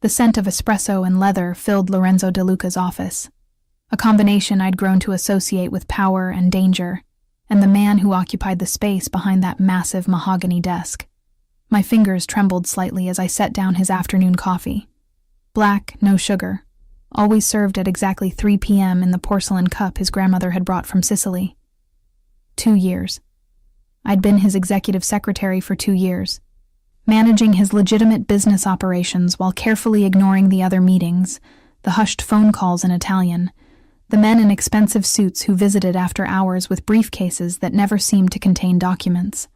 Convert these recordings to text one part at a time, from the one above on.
The scent of espresso and leather filled Lorenzo De Luca's office, a combination I'd grown to associate with power and danger, and the man who occupied the space behind that massive mahogany desk. My fingers trembled slightly as I set down his afternoon coffee. Black, no sugar, always served at exactly 3 p.m. in the porcelain cup his grandmother had brought from Sicily. 2 years. I'd been his executive secretary for 2 years, managing his legitimate business operations while carefully ignoring the other meetings, the hushed phone calls in Italian, the men in expensive suits who visited after hours with briefcases that never seemed to contain documents.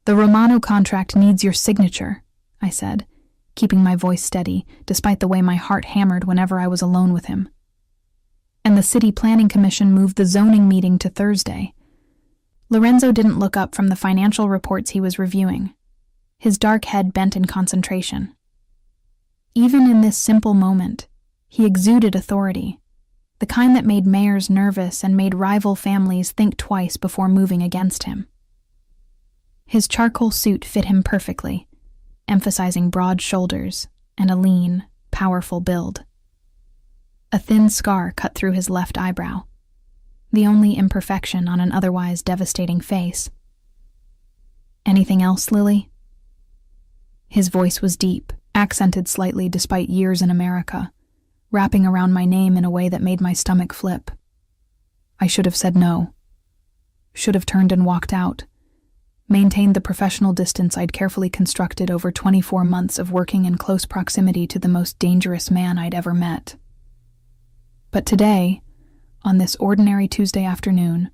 "The Romano contract needs your signature," I said, keeping my voice steady, despite the way my heart hammered whenever I was alone with him. "And the City Planning Commission moved the zoning meeting to Thursday." Lorenzo didn't look up from the financial reports he was reviewing, his dark head bent in concentration. Even in this simple moment, he exuded authority, the kind that made mayors nervous and made rival families think twice before moving against him. His charcoal suit fit him perfectly, emphasizing broad shoulders and a lean, powerful build. A thin scar cut through his left eyebrow, the only imperfection on an otherwise devastating face. "Anything else, Lily?" His voice was deep, accented slightly despite years in America, wrapping around my name in a way that made my stomach flip. I should have said no. Should have turned and walked out, maintained the professional distance I'd carefully constructed over 24 months of working in close proximity to the most dangerous man I'd ever met. But today, on this ordinary Tuesday afternoon,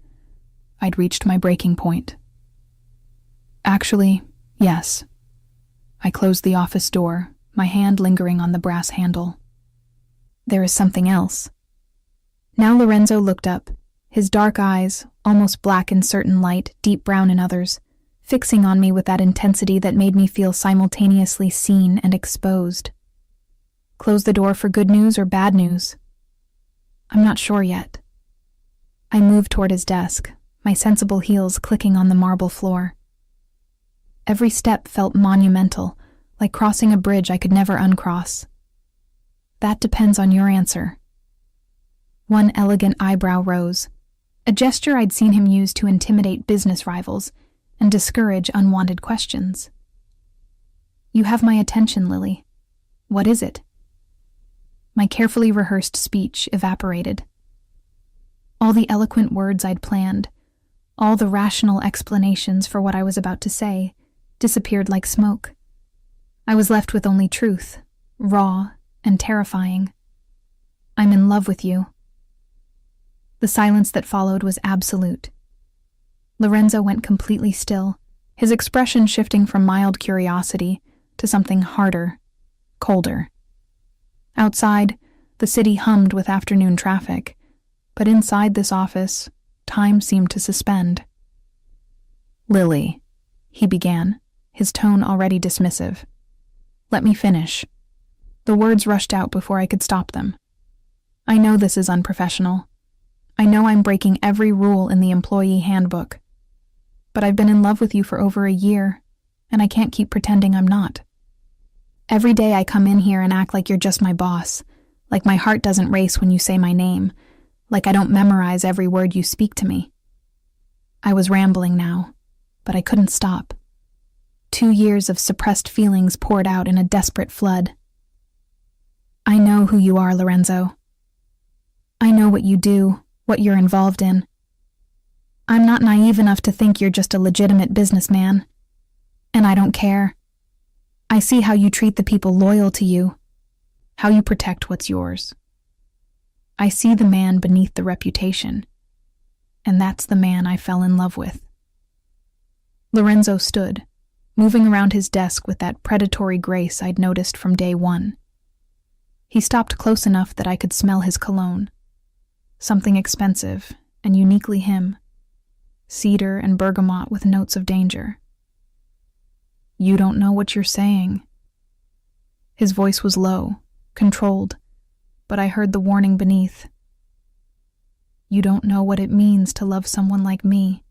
I'd reached my breaking point. Actually, yes. I closed the office door, my hand lingering on the brass handle. There is something else. Now Lorenzo looked up, his dark eyes, almost black in certain light, deep brown in others, fixing on me with that intensity that made me feel simultaneously seen and exposed. Close the door for good news or bad news? I'm not sure yet. I moved toward his desk, my sensible heels clicking on the marble floor. Every step felt monumental, like crossing a bridge I could never uncross. That depends on your answer. One elegant eyebrow rose, a gesture I'd seen him use to intimidate business rivals and discourage unwanted questions. You have my attention, Lily. What is it? My carefully rehearsed speech evaporated. All the eloquent words I'd planned, all the rational explanations for what I was about to say, disappeared like smoke. I was left with only truth, raw and terrifying. I'm in love with you. The silence that followed was absolute. Lorenzo went completely still, his expression shifting from mild curiosity to something harder, colder. Outside, the city hummed with afternoon traffic, but inside this office, time seemed to suspend. "Lily," he began, his tone already dismissive. "Let me finish." The words rushed out before I could stop them. I know this is unprofessional. I know I'm breaking every rule in the employee handbook. But I've been in love with you for over a year, and I can't keep pretending I'm not. Every day I come in here and act like you're just my boss, like my heart doesn't race when you say my name, like I don't memorize every word you speak to me. I was rambling now, but I couldn't stop. 2 years of suppressed feelings poured out in a desperate flood. I know who you are, Lorenzo. I know what you do, what you're involved in. I'm not naive enough to think you're just a legitimate businessman. And I don't care. I see how you treat the people loyal to you, how you protect what's yours. I see the man beneath the reputation, and that's the man I fell in love with. Lorenzo stood, moving around his desk with that predatory grace I'd noticed from day one. He stopped close enough that I could smell his cologne, something expensive and uniquely him, cedar and bergamot with notes of danger. You don't know what you're saying. His voice was low, controlled, but I heard the warning beneath. You don't know what it means to love someone like me.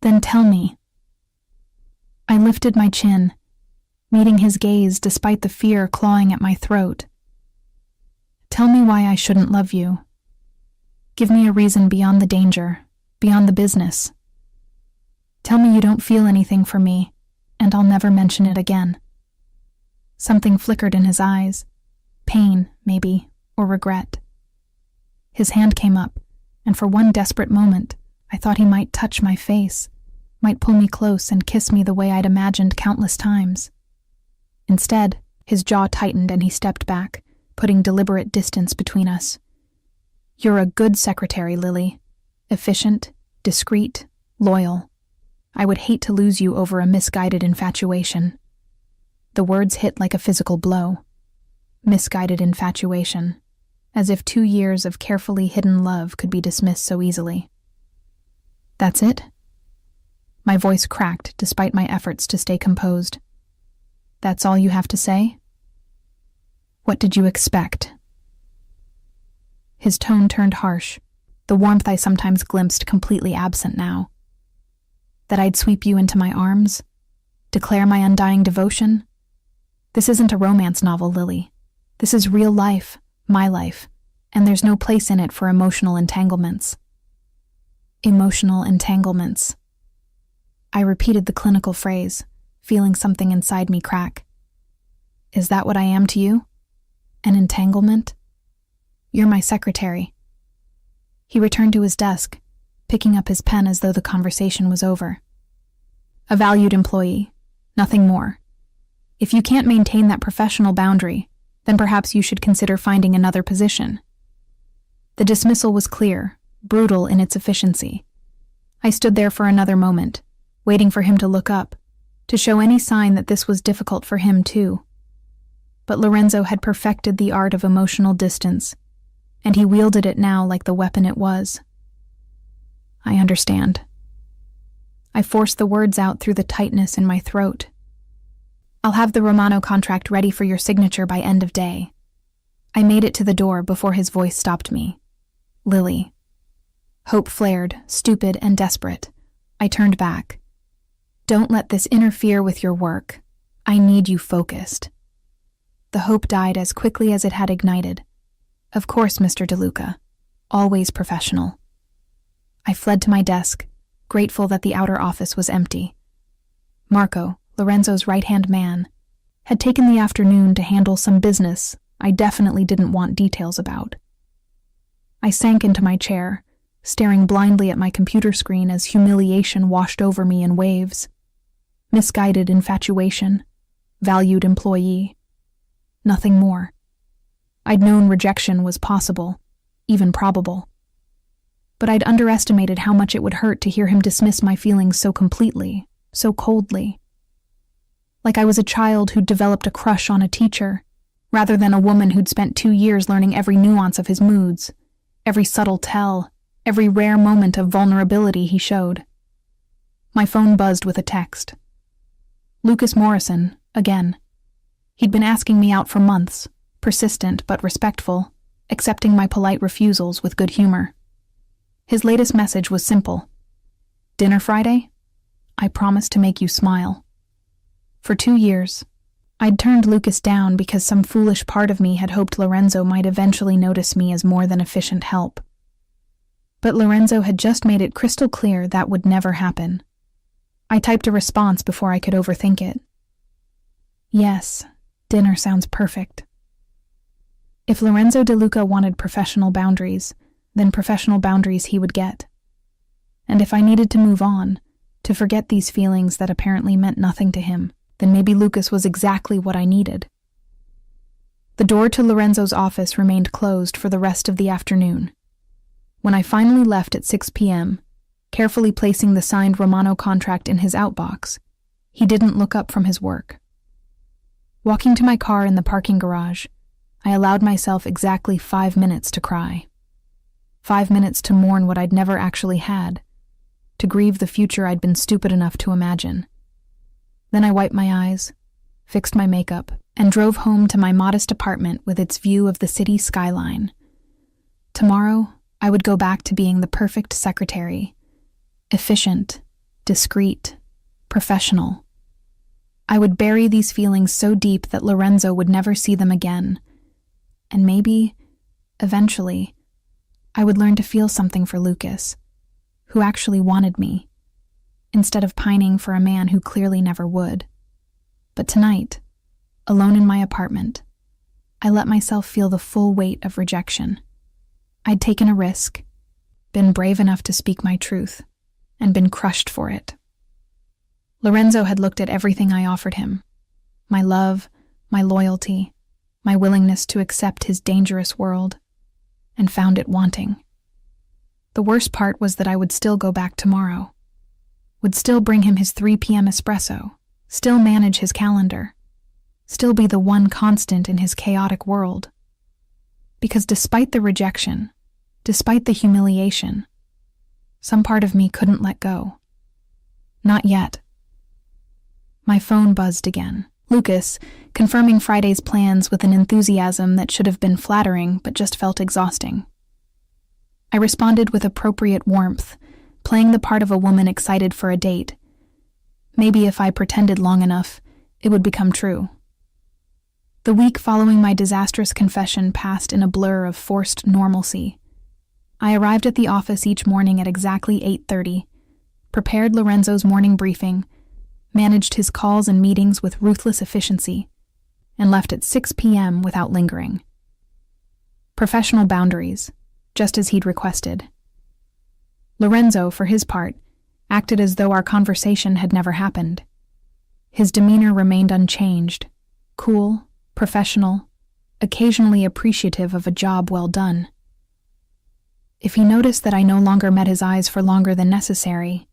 Then tell me. I lifted my chin. meeting his gaze despite the fear clawing at my throat. Tell me why I shouldn't love you. Give me a reason beyond the danger, beyond the business. Tell me you don't feel anything for me, and I'll never mention it again. Something flickered in his eyes. Pain, maybe, or regret. His hand came up, and for one desperate moment, I thought he might touch my face, might pull me close and kiss me the way I'd imagined countless times. Instead, his jaw tightened and he stepped back, putting deliberate distance between us. You're a good secretary, Lily. Efficient, discreet, loyal. I would hate to lose you over a misguided infatuation. The words hit like a physical blow. Misguided infatuation. As if 2 years of carefully hidden love could be dismissed so easily. That's it? My voice cracked despite my efforts to stay composed. That's all you have to say? What did you expect? His tone turned harsh, the warmth I sometimes glimpsed completely absent now. That I'd sweep you into my arms? Declare my undying devotion? This isn't a romance novel, Lily. This is real life, my life, and there's no place in it for emotional entanglements. Emotional entanglements. I repeated the clinical phrase, feeling something inside me crack. Is that what I am to you? An entanglement? You're my secretary. He returned to his desk, picking up his pen as though the conversation was over. A valued employee, nothing more. If you can't maintain that professional boundary, then perhaps you should consider finding another position. The dismissal was clear, brutal in its efficiency. I stood there for another moment, waiting for him to look up, to show any sign that this was difficult for him too. But Lorenzo had perfected the art of emotional distance, and he wielded it now like the weapon it was. I understand. I forced the words out through the tightness in my throat. I'll have the Romano contract ready for your signature by end of day. I made it to the door before his voice stopped me. Lily. Hope flared, stupid and desperate. I turned back. Don't let this interfere with your work. I need you focused. The hope died as quickly as it had ignited. Of course, Mr. DeLuca. Always professional. I fled to my desk, grateful that the outer office was empty. Marco, Lorenzo's right-hand man, had taken the afternoon to handle some business I definitely didn't want details about. I sank into my chair, staring blindly at my computer screen as humiliation washed over me in waves. Misguided infatuation, valued employee. Nothing more. I'd known rejection was possible, even probable. But I'd underestimated how much it would hurt to hear him dismiss my feelings so completely, so coldly. Like I was a child who'd developed a crush on a teacher, rather than a woman who'd spent 2 years learning every nuance of his moods, every subtle tell, every rare moment of vulnerability he showed. My phone buzzed with a text. Lucas Morrison, again. He'd been asking me out for months, persistent but respectful, accepting my polite refusals with good humor. His latest message was simple. Dinner Friday? I promise to make you smile. For 2 years, I'd turned Lucas down because some foolish part of me had hoped Lorenzo might eventually notice me as more than efficient help. But Lorenzo had just made it crystal clear that would never happen. I typed a response before I could overthink it. Yes, dinner sounds perfect. If Lorenzo DeLuca wanted professional boundaries, then professional boundaries he would get. And if I needed to move on, to forget these feelings that apparently meant nothing to him, then maybe Lucas was exactly what I needed. The door to Lorenzo's office remained closed for the rest of the afternoon. When I finally left at 6 p.m., carefully placing the signed Romano contract in his outbox, he didn't look up from his work. Walking to my car in the parking garage, I allowed myself exactly 5 minutes to cry. 5 minutes to mourn what I'd never actually had, to grieve the future I'd been stupid enough to imagine. Then I wiped my eyes, fixed my makeup, and drove home to my modest apartment with its view of the city skyline. Tomorrow, I would go back to being the perfect secretary. Efficient, discreet, professional. I would bury these feelings so deep that Lorenzo would never see them again. And maybe, eventually, I would learn to feel something for Lucas, who actually wanted me, instead of pining for a man who clearly never would. But tonight, alone in my apartment, I let myself feel the full weight of rejection. I'd taken a risk, been brave enough to speak my truth, and been crushed for it. Lorenzo had looked at everything I offered him, my love, my loyalty, my willingness to accept his dangerous world, and found it wanting. The worst part was that I would still go back tomorrow, would still bring him his 3 p.m. espresso, still manage his calendar, still be the one constant in his chaotic world. Because despite the rejection, despite the humiliation, some part of me couldn't let go. Not yet. My phone buzzed again. Lucas, confirming Friday's plans with an enthusiasm that should have been flattering but just felt exhausting. I responded with appropriate warmth, playing the part of a woman excited for a date. Maybe if I pretended long enough, it would become true. The week following my disastrous confession passed in a blur of forced normalcy. I arrived at the office each morning at exactly 8:30, prepared Lorenzo's morning briefing, managed his calls and meetings with ruthless efficiency, and left at 6 p.m. without lingering. Professional boundaries, just as he'd requested. Lorenzo, for his part, acted as though our conversation had never happened. His demeanor remained unchanged, cool, professional, occasionally appreciative of a job well done. If he noticed that I no longer met his eyes for longer than necessary,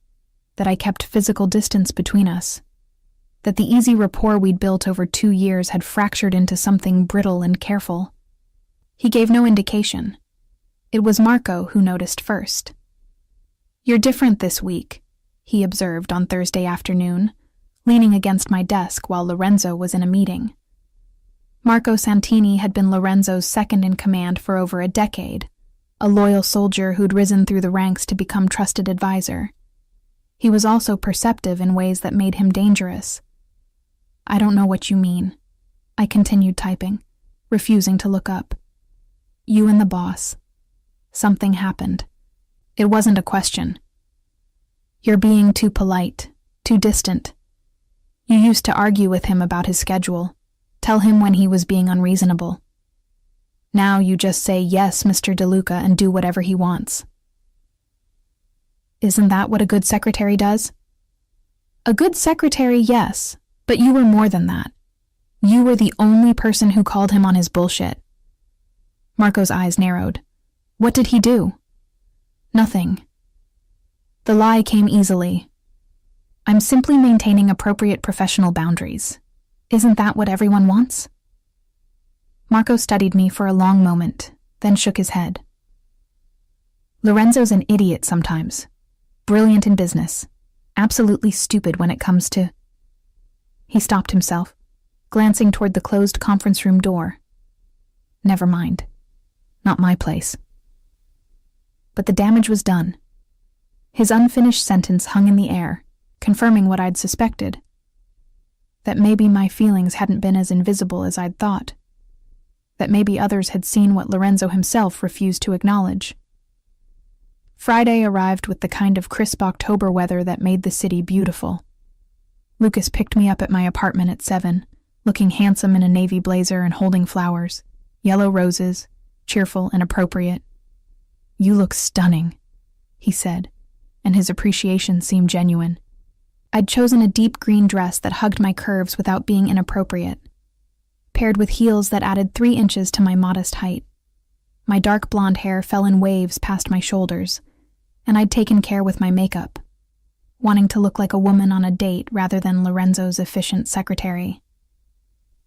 that I kept physical distance between us, that the easy rapport we'd built over 2 years had fractured into something brittle and careful, he gave no indication. It was Marco who noticed first. "You're different this week," he observed on Thursday afternoon, leaning against my desk while Lorenzo was in a meeting. Marco Santini had been Lorenzo's second-in-command for over a decade, a loyal soldier who'd risen through the ranks to become trusted advisor. He was also perceptive in ways that made him dangerous. "I don't know what you mean," I continued typing, refusing to look up. "You and the boss. Something happened. It wasn't a question. You're being too polite, too distant. You used to argue with him about his schedule, tell him when he was being unreasonable. Now you just say yes, Mr. DeLuca, and do whatever he wants." "Isn't that what a good secretary does?" "A good secretary, yes, but you were more than that. You were the only person who called him on his bullshit." Marco's eyes narrowed. "What did he do?" "Nothing." The lie came easily. "I'm simply maintaining appropriate professional boundaries. Isn't that what everyone wants?" Marco studied me for a long moment, then shook his head. "Lorenzo's an idiot sometimes. Brilliant in business. Absolutely stupid when it comes to—" He stopped himself, glancing toward the closed conference room door. "Never mind. Not my place." But the damage was done. His unfinished sentence hung in the air, confirming what I'd suspected. That maybe my feelings hadn't been as invisible as I'd thought. That maybe others had seen what Lorenzo himself refused to acknowledge. Friday arrived with the kind of crisp October weather that made the city beautiful. Lucas picked me up at my apartment at 7, looking handsome in a navy blazer and holding flowers, yellow roses, cheerful and appropriate. "You look stunning," he said, and his appreciation seemed genuine. I'd chosen a deep green dress that hugged my curves without being inappropriate, paired with heels that added 3 inches to my modest height. My dark blonde hair fell in waves past my shoulders, and I'd taken care with my makeup, wanting to look like a woman on a date rather than Lorenzo's efficient secretary.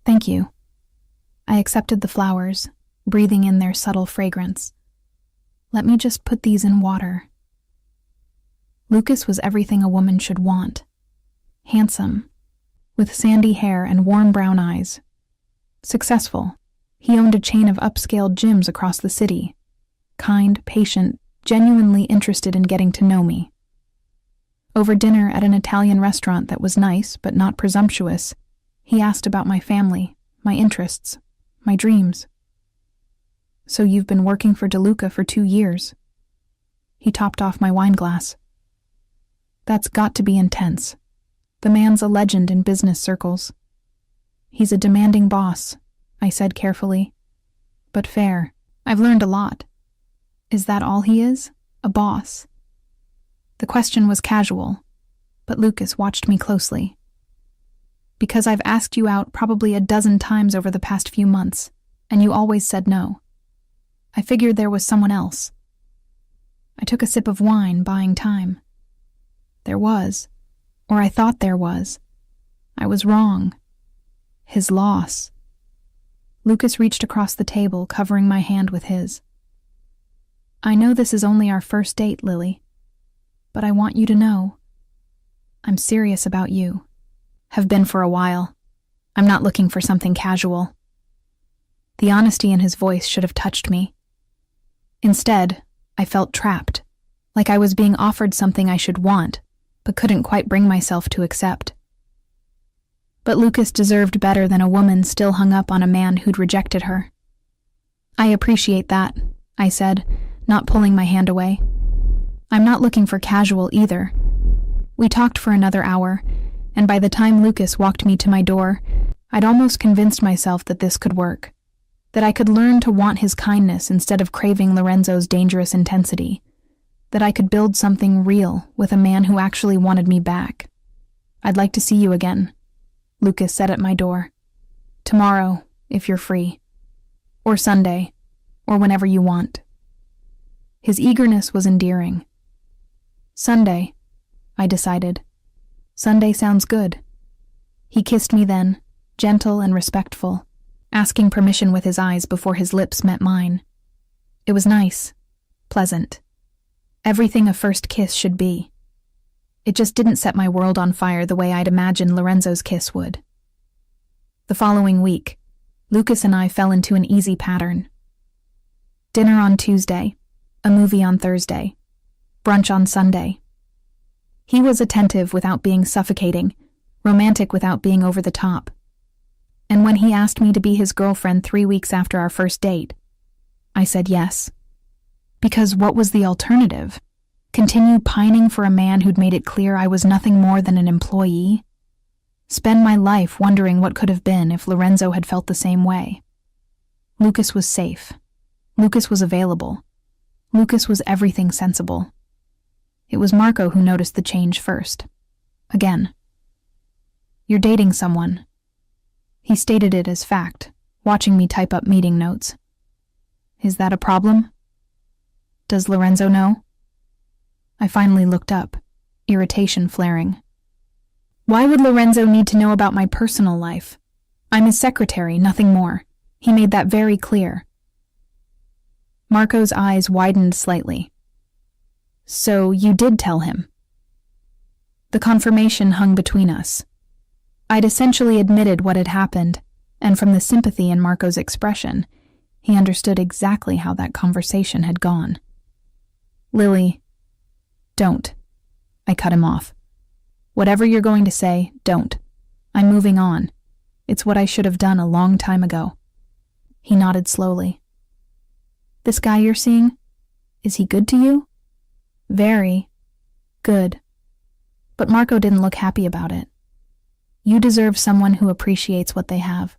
"Thank you." I accepted the flowers, breathing in their subtle fragrance. "Let me just put these in water." Lucas was everything a woman should want. Handsome, with sandy hair and warm brown eyes. Successful. He owned a chain of upscale gyms across the city. Kind, patient, genuinely interested in getting to know me. Over dinner at an Italian restaurant that was nice but not presumptuous, he asked about my family, my interests, my dreams. "So you've been working for DeLuca for 2 years?" He topped off my wine glass. "That's got to be intense. The man's a legend in business circles." "He's a demanding boss," I said carefully. "But fair. I've learned a lot." "Is that all he is? A boss?" The question was casual, but Lucas watched me closely. "Because I've asked you out probably a dozen times over the past few months, and you always said no. I figured there was someone else." I took a sip of wine, buying time. There was, or I thought there was. I was wrong. His loss. Lucas reached across the table, covering my hand with his. "I know this is only our first date, Lily, but I want you to know. I'm serious about you. Have been for a while. I'm not looking for something casual." The honesty in his voice should have touched me. Instead, I felt trapped, like I was being offered something I should want, but couldn't quite bring myself to accept. But Lucas deserved better than a woman still hung up on a man who'd rejected her. "I appreciate that," I said, not pulling my hand away. "I'm not looking for casual either." We talked for another hour, and by the time Lucas walked me to my door, I'd almost convinced myself that this could work, that I could learn to want his kindness instead of craving Lorenzo's dangerous intensity, that I could build something real with a man who actually wanted me back. "I'd like to see you again," Lucas said at my door. "Tomorrow, if you're free. Or Sunday, or whenever you want." His eagerness was endearing. "Sunday," I decided. "Sunday sounds good." He kissed me then, gentle and respectful, asking permission with his eyes before his lips met mine. It was nice, pleasant. Everything a first kiss should be. It just didn't set my world on fire the way I'd imagined Lorenzo's kiss would. The following week, Lucas and I fell into an easy pattern. Dinner on Tuesday, a movie on Thursday, brunch on Sunday. He was attentive without being suffocating, romantic without being over the top. And when he asked me to be his girlfriend 3 weeks after our first date, I said yes. Because what was the alternative? Continue pining for a man who'd made it clear I was nothing more than an employee? Spend my life wondering what could have been if Lorenzo had felt the same way? Lucas was safe. Lucas was available. Lucas was everything sensible. It was Marco who noticed the change first. Again. "You're dating someone." He stated it as fact, watching me type up meeting notes. "Is that a problem? Does Lorenzo know?" I finally looked up, irritation flaring. "Why would Lorenzo need to know about my personal life? I'm his secretary, nothing more. He made that very clear." Marco's eyes widened slightly. "So you did tell him?" The confirmation hung between us. I'd essentially admitted what had happened, and from the sympathy in Marco's expression, he understood exactly how that conversation had gone. "Lily, don't." I cut him off. "Whatever you're going to say, don't. I'm moving on. It's what I should have done a long time ago." He nodded slowly. "This guy you're seeing, is he good to you?" "Very good." But Marco didn't look happy about it. "You deserve someone who appreciates what they have."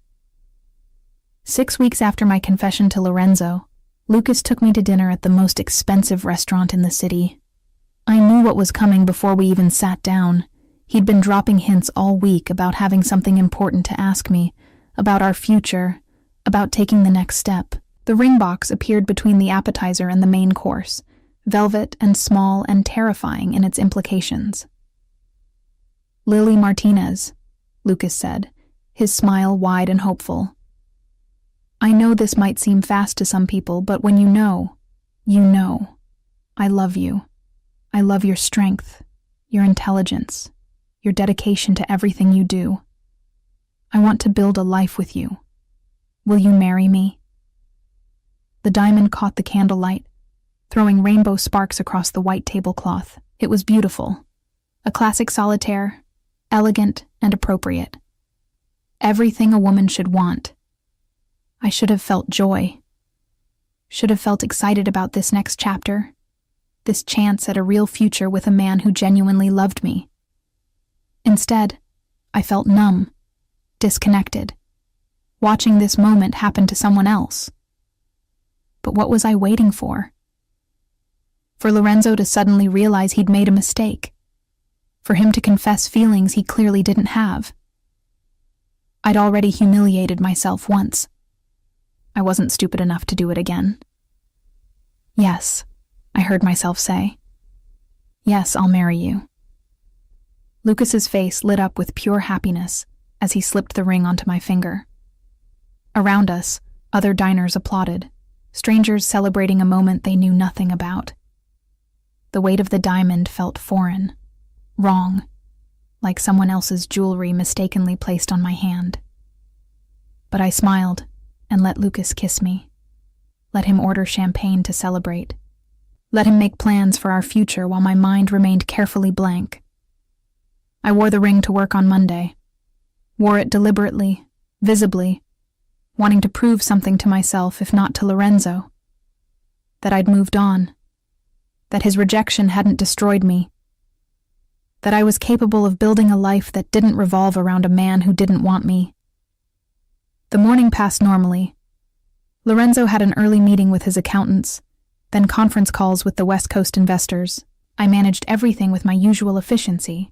6 weeks after my confession to Lorenzo, Lucas took me to dinner at the most expensive restaurant in the city. I knew what was coming before we even sat down. He'd been dropping hints all week about having something important to ask me, about our future, about taking the next step. The ring box appeared between the appetizer and the main course, velvet and small and terrifying in its implications. "Lily Martinez," Lucas said, his smile wide and hopeful. "I know this might seem fast to some people, but when you know, you know. I love you. I love your strength, your intelligence, your dedication to everything you do. I want to build a life with you. Will you marry me?" The diamond caught the candlelight, throwing rainbow sparks across the white tablecloth. It was beautiful, A classic solitaire, elegant and appropriate. Everything a woman should want. I should have felt joy. Should have felt excited about this next chapter, this chance at a real future with a man who genuinely loved me. Instead, I felt numb, disconnected, watching this moment happen to someone else. But what was I waiting for? For Lorenzo to suddenly realize he'd made a mistake. For him to confess feelings he clearly didn't have. I'd already humiliated myself once. I wasn't stupid enough to do it again. Yes, I heard myself say. Yes, I'll marry you. Lucas's face lit up with pure happiness as he slipped the ring onto my finger. Around us, other diners applauded, strangers celebrating a moment they knew nothing about. The weight of the diamond felt foreign, wrong, like someone else's jewelry mistakenly placed on my hand. But I smiled and let Lucas kiss me. Let him order champagne to celebrate. Let him make plans for our future while my mind remained carefully blank. I wore the ring to work on Monday. Wore it deliberately, visibly, wanting to prove something to myself, if not to Lorenzo. That I'd moved on. That his rejection hadn't destroyed me. That I was capable of building a life that didn't revolve around a man who didn't want me. The morning passed normally. Lorenzo had an early meeting with his accountants, then conference calls with the West Coast investors. I managed everything with my usual efficiency,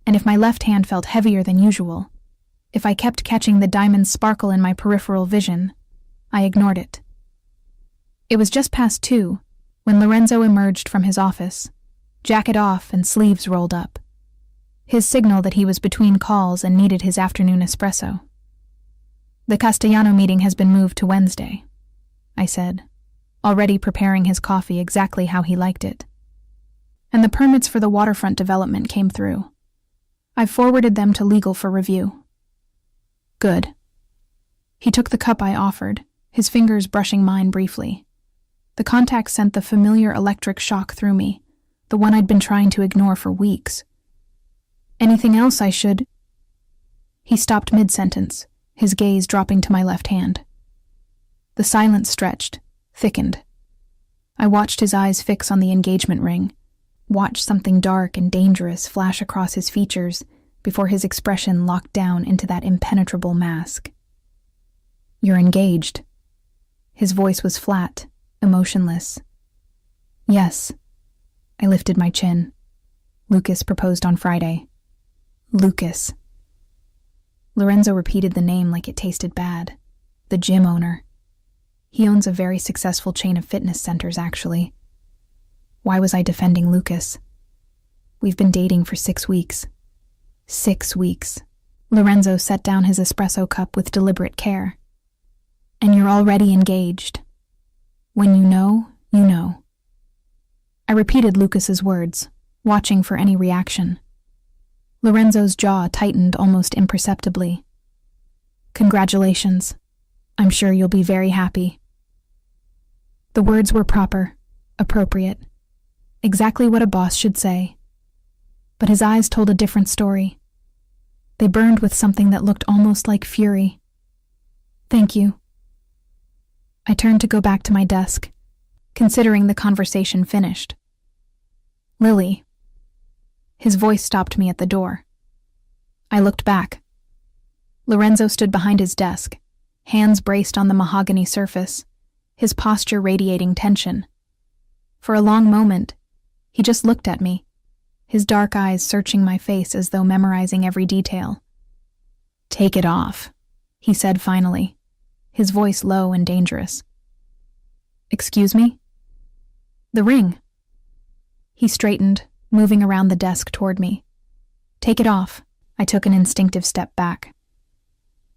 and if my left hand felt heavier than usual, if I kept catching the diamond's sparkle in my peripheral vision, I ignored it. It was just past 2 when Lorenzo emerged from his office, jacket off and sleeves rolled up. His signal that he was between calls and needed his afternoon espresso. The Castellano meeting has been moved to Wednesday, I said, already preparing his coffee exactly how he liked it. And the permits for the waterfront development came through. I've forwarded them to legal for review. Good. He took the cup I offered, his fingers brushing mine briefly. The contact sent the familiar electric shock through me, the one I'd been trying to ignore for weeks. Anything else I should... He stopped mid-sentence, his gaze dropping to my left hand. The silence stretched, thickened. I watched his eyes fix on the engagement ring, watched something dark and dangerous flash across his features before his expression locked down into that impenetrable mask. You're engaged. His voice was flat, emotionless. Yes. I lifted my chin. Lucas proposed on Friday. Lucas. Lorenzo repeated the name like it tasted bad. The gym owner. He owns a very successful chain of fitness centers, actually. Why was I defending Lucas? We've been dating for 6 weeks. 6 weeks. Lorenzo set down his espresso cup with deliberate care. And you're already engaged. When you know, you know. I repeated Lucas's words, watching for any reaction. Lorenzo's jaw tightened almost imperceptibly. Congratulations. I'm sure you'll be very happy. The words were proper, appropriate, exactly what a boss should say. But his eyes told a different story. They burned with something that looked almost like fury. Thank you. I turned to go back to my desk, considering the conversation finished. Lily. His voice stopped me at the door. I looked back. Lorenzo stood behind his desk, hands braced on the mahogany surface, his posture radiating tension. For a long moment, he just looked at me, his dark eyes searching my face as though memorizing every detail. Take it off, he said finally, his voice low and dangerous. Excuse me? The ring. He straightened, moving around the desk toward me. Take it off. I took an instinctive step back.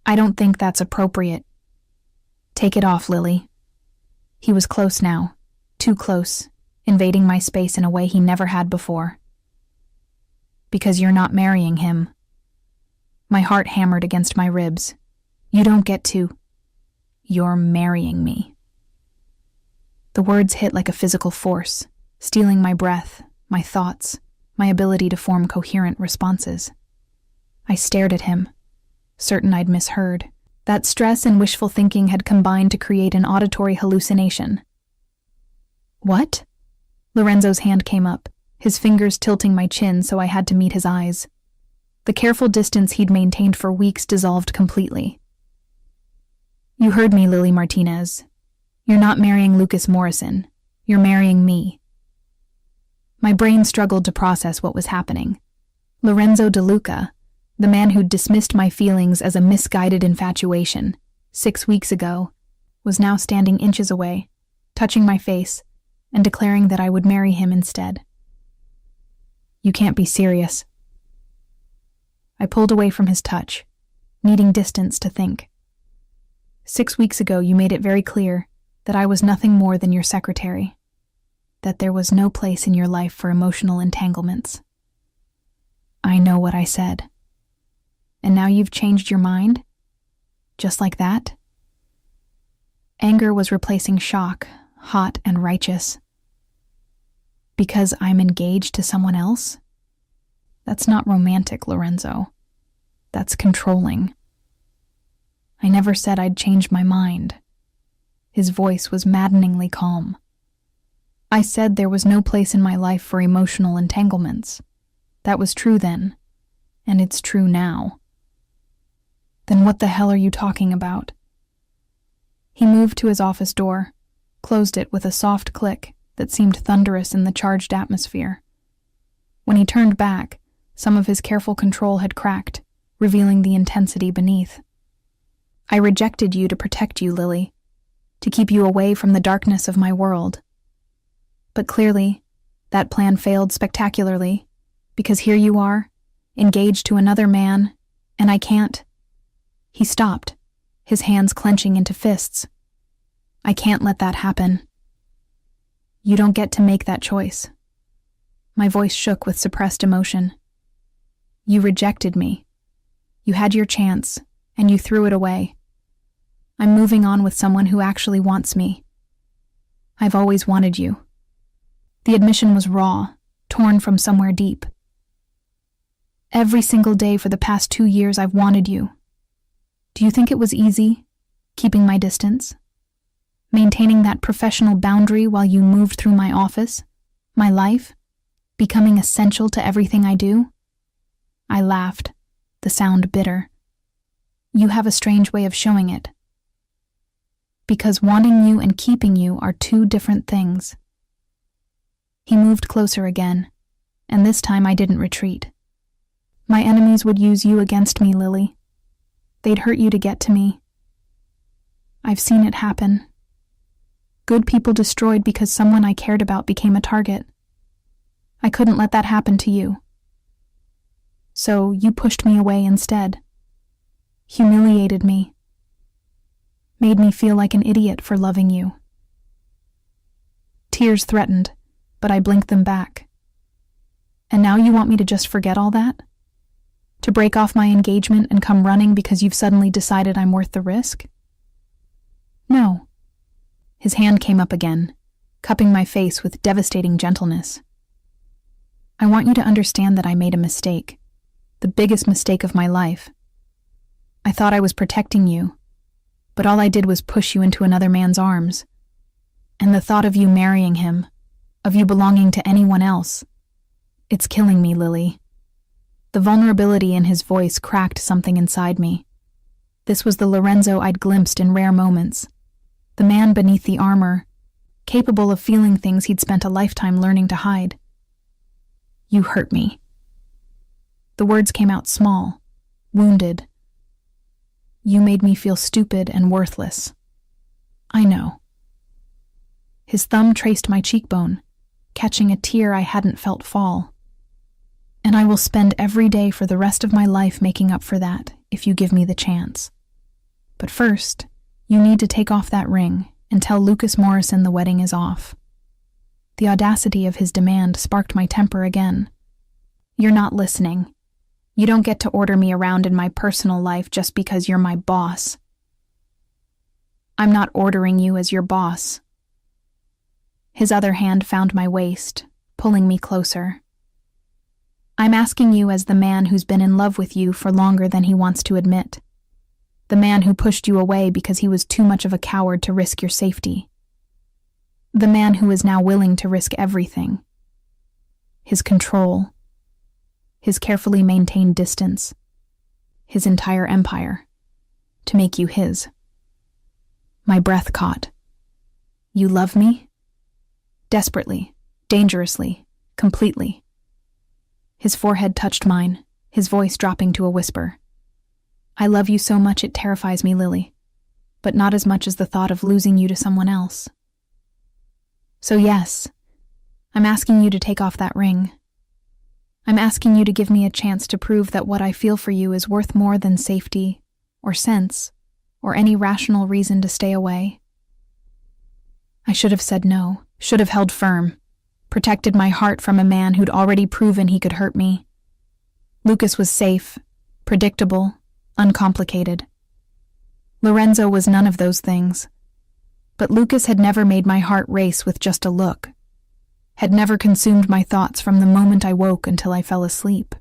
I don't think that's appropriate. Take it off, Lily. He was close now, too close, invading my space in a way he never had before. Because you're not marrying him. My heart hammered against my ribs. You don't get to. You're marrying me. The words hit like a physical force, stealing my breath, my thoughts, my ability to form coherent responses. I stared at him, certain I'd misheard. That stress and wishful thinking had combined to create an auditory hallucination. What? Lorenzo's hand came up, his fingers tilting my chin so I had to meet his eyes. The careful distance he'd maintained for weeks dissolved completely. You heard me, Lily Martinez. You're not marrying Lucas Morrison. You're marrying me. My brain struggled to process what was happening. Lorenzo DeLuca, the man who'd dismissed my feelings as a misguided infatuation 6 weeks ago, was now standing inches away, touching my face, and declaring that I would marry him instead. You can't be serious. I pulled away from his touch, needing distance to think. 6 weeks ago, you made it very clear that I was nothing more than your secretary, that there was no place in your life for emotional entanglements. I know what I said. And now you've changed your mind? Just like that? Anger was replacing shock, hot and righteous. Because I'm engaged to someone else? That's not romantic, Lorenzo. That's controlling. I never said I'd change my mind. His voice was maddeningly calm. I said there was no place in my life for emotional entanglements. That was true then, and it's true now. Then what the hell are you talking about? He moved to his office door, closed it with a soft click that seemed thunderous in the charged atmosphere. When he turned back, some of his careful control had cracked, revealing the intensity beneath. I rejected you to protect you, Lily, to keep you away from the darkness of my world. But clearly, that plan failed spectacularly, because here you are, engaged to another man, and I can't. He stopped, his hands clenching into fists. I can't let that happen. You don't get to make that choice. My voice shook with suppressed emotion. You rejected me. You had your chance, and you threw it away. I'm moving on with someone who actually wants me. I've always wanted you. The admission was raw, torn from somewhere deep. Every single day for the past 2 years I've wanted you. Do you think it was easy, keeping my distance? Maintaining that professional boundary while you moved through my office, my life, becoming essential to everything I do? I laughed, the sound bitter. You have a strange way of showing it. Because wanting you and keeping you are 2 different things. He moved closer again, and this time I didn't retreat. My enemies would use you against me, Lily. They'd hurt you to get to me. I've seen it happen. Good people destroyed because someone I cared about became a target. I couldn't let that happen to you. So you pushed me away instead. Humiliated me. Made me feel like an idiot for loving you. Tears threatened, but I blinked them back. And now you want me to just forget all that? To break off my engagement and come running because you've suddenly decided I'm worth the risk? No. His hand came up again, cupping my face with devastating gentleness. I want you to understand that I made a mistake, the biggest mistake of my life. I thought I was protecting you, but all I did was push you into another man's arms. And the thought of you marrying him, of you belonging to anyone else, it's killing me, Lily. The vulnerability in his voice cracked something inside me. This was the Lorenzo I'd glimpsed in rare moments. The man beneath the armor, capable of feeling things he'd spent a lifetime learning to hide. You hurt me. The words came out small, wounded. You made me feel stupid and worthless. I know. His thumb traced my cheekbone, catching a tear I hadn't felt fall. And I will spend every day for the rest of my life making up for that, if you give me the chance. But first, you need to take off that ring and tell Lucas Morrison the wedding is off. The audacity of his demand sparked my temper again. You're not listening. You don't get to order me around in my personal life just because you're my boss. I'm not ordering you as your boss. His other hand found my waist, pulling me closer. I'm asking you as the man who's been in love with you for longer than he wants to admit. The man who pushed you away because he was too much of a coward to risk your safety. The man who is now willing to risk everything. His control. His carefully maintained distance. His entire empire. To make you his. My breath caught. You love me? Desperately, dangerously, completely. His forehead touched mine, his voice dropping to a whisper. I love you so much it terrifies me, Lily, but not as much as the thought of losing you to someone else. So yes, I'm asking you to take off that ring. I'm asking you to give me a chance to prove that what I feel for you is worth more than safety, or sense, or any rational reason to stay away. I should have said no, should have held firm, protected my heart from a man who'd already proven he could hurt me. Lucas was safe, predictable, uncomplicated. Lorenzo was none of those things. But Lucas had never made my heart race with just a look, had never consumed my thoughts from the moment I woke until I fell asleep,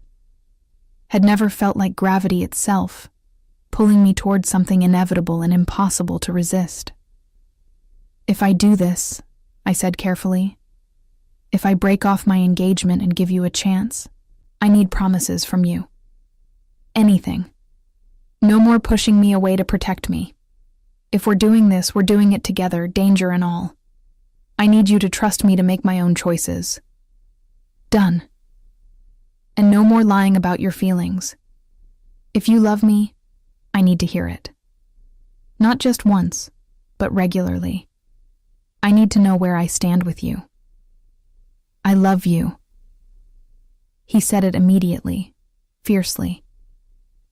had never felt like gravity itself, pulling me towards something inevitable and impossible to resist. If I do this, I said carefully, if I break off my engagement and give you a chance, I need promises from you. Anything. No more pushing me away to protect me. If we're doing this, we're doing it together, danger and all. I need you to trust me to make my own choices. Done. And no more lying about your feelings. If you love me, I need to hear it. Not just once, but regularly. I need to know where I stand with you. I love you. He said it immediately, fiercely.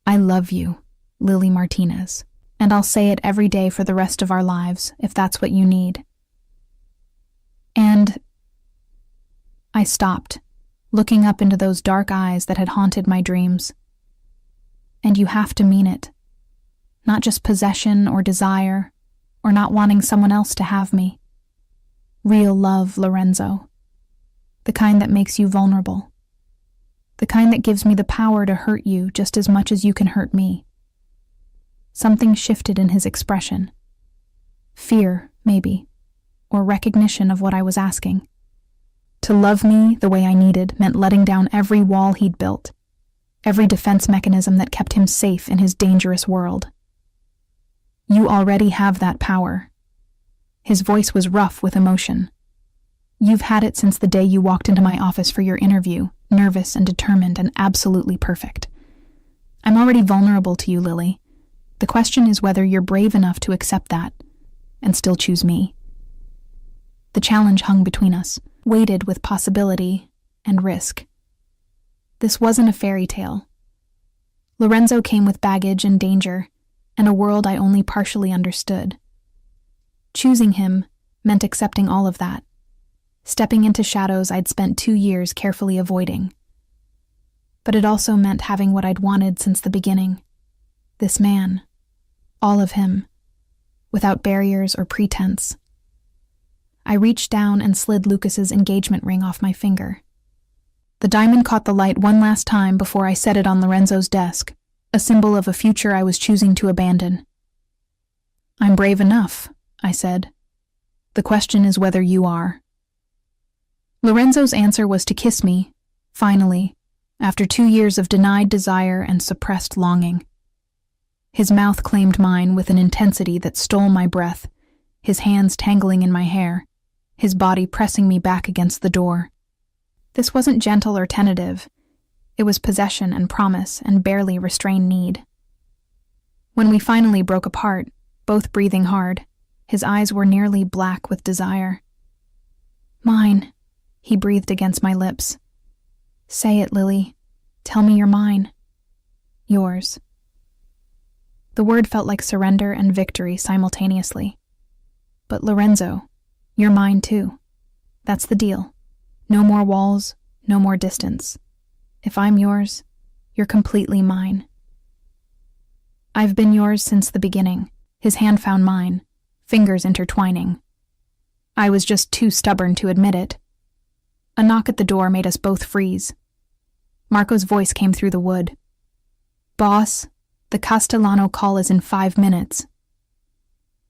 I love you, Lily Martinez, and I'll say it every day for the rest of our lives, if that's what you need. And I stopped, looking up into those dark eyes that had haunted my dreams. And you have to mean it. Not just possession or desire, or not wanting someone else to have me. Real love, Lorenzo. The kind that makes you vulnerable. The kind that gives me the power to hurt you just as much as you can hurt me. Something shifted in his expression. Fear, maybe, or recognition of what I was asking. To love me the way I needed meant letting down every wall he'd built, every defense mechanism that kept him safe in his dangerous world. You already have that power. His voice was rough with emotion. You've had it since the day you walked into my office for your interview, nervous and determined and absolutely perfect. I'm already vulnerable to you, Lily. The question is whether you're brave enough to accept that and still choose me. The challenge hung between us, weighted with possibility and risk. This wasn't a fairy tale. Lorenzo came with baggage and danger, and a world I only partially understood. Choosing him meant accepting all of that, stepping into shadows I'd spent 2 years carefully avoiding. But it also meant having what I'd wanted since the beginning. This man. All of him. Without barriers or pretense. I reached down and slid Lucas's engagement ring off my finger. The diamond caught the light one last time before I set it on Lorenzo's desk, a symbol of a future I was choosing to abandon. I'm brave enough, I said. The question is whether you are. Lorenzo's answer was to kiss me, finally, after 2 years of denied desire and suppressed longing. His mouth claimed mine with an intensity that stole my breath, his hands tangling in my hair, his body pressing me back against the door. This wasn't gentle or tentative. It was possession and promise and barely restrained need. When we finally broke apart, both breathing hard, his eyes were nearly black with desire. Mine, he breathed against my lips. Say it, Lily. Tell me you're mine. Yours. The word felt like surrender and victory simultaneously. But Lorenzo, you're mine too. That's the deal. No more walls, no more distance. If I'm yours, you're completely mine. I've been yours since the beginning. His hand found mine, fingers intertwining. I was just too stubborn to admit it. A knock at the door made us both freeze. Marco's voice came through the wood. "Boss, the Castellano call is in 5 minutes."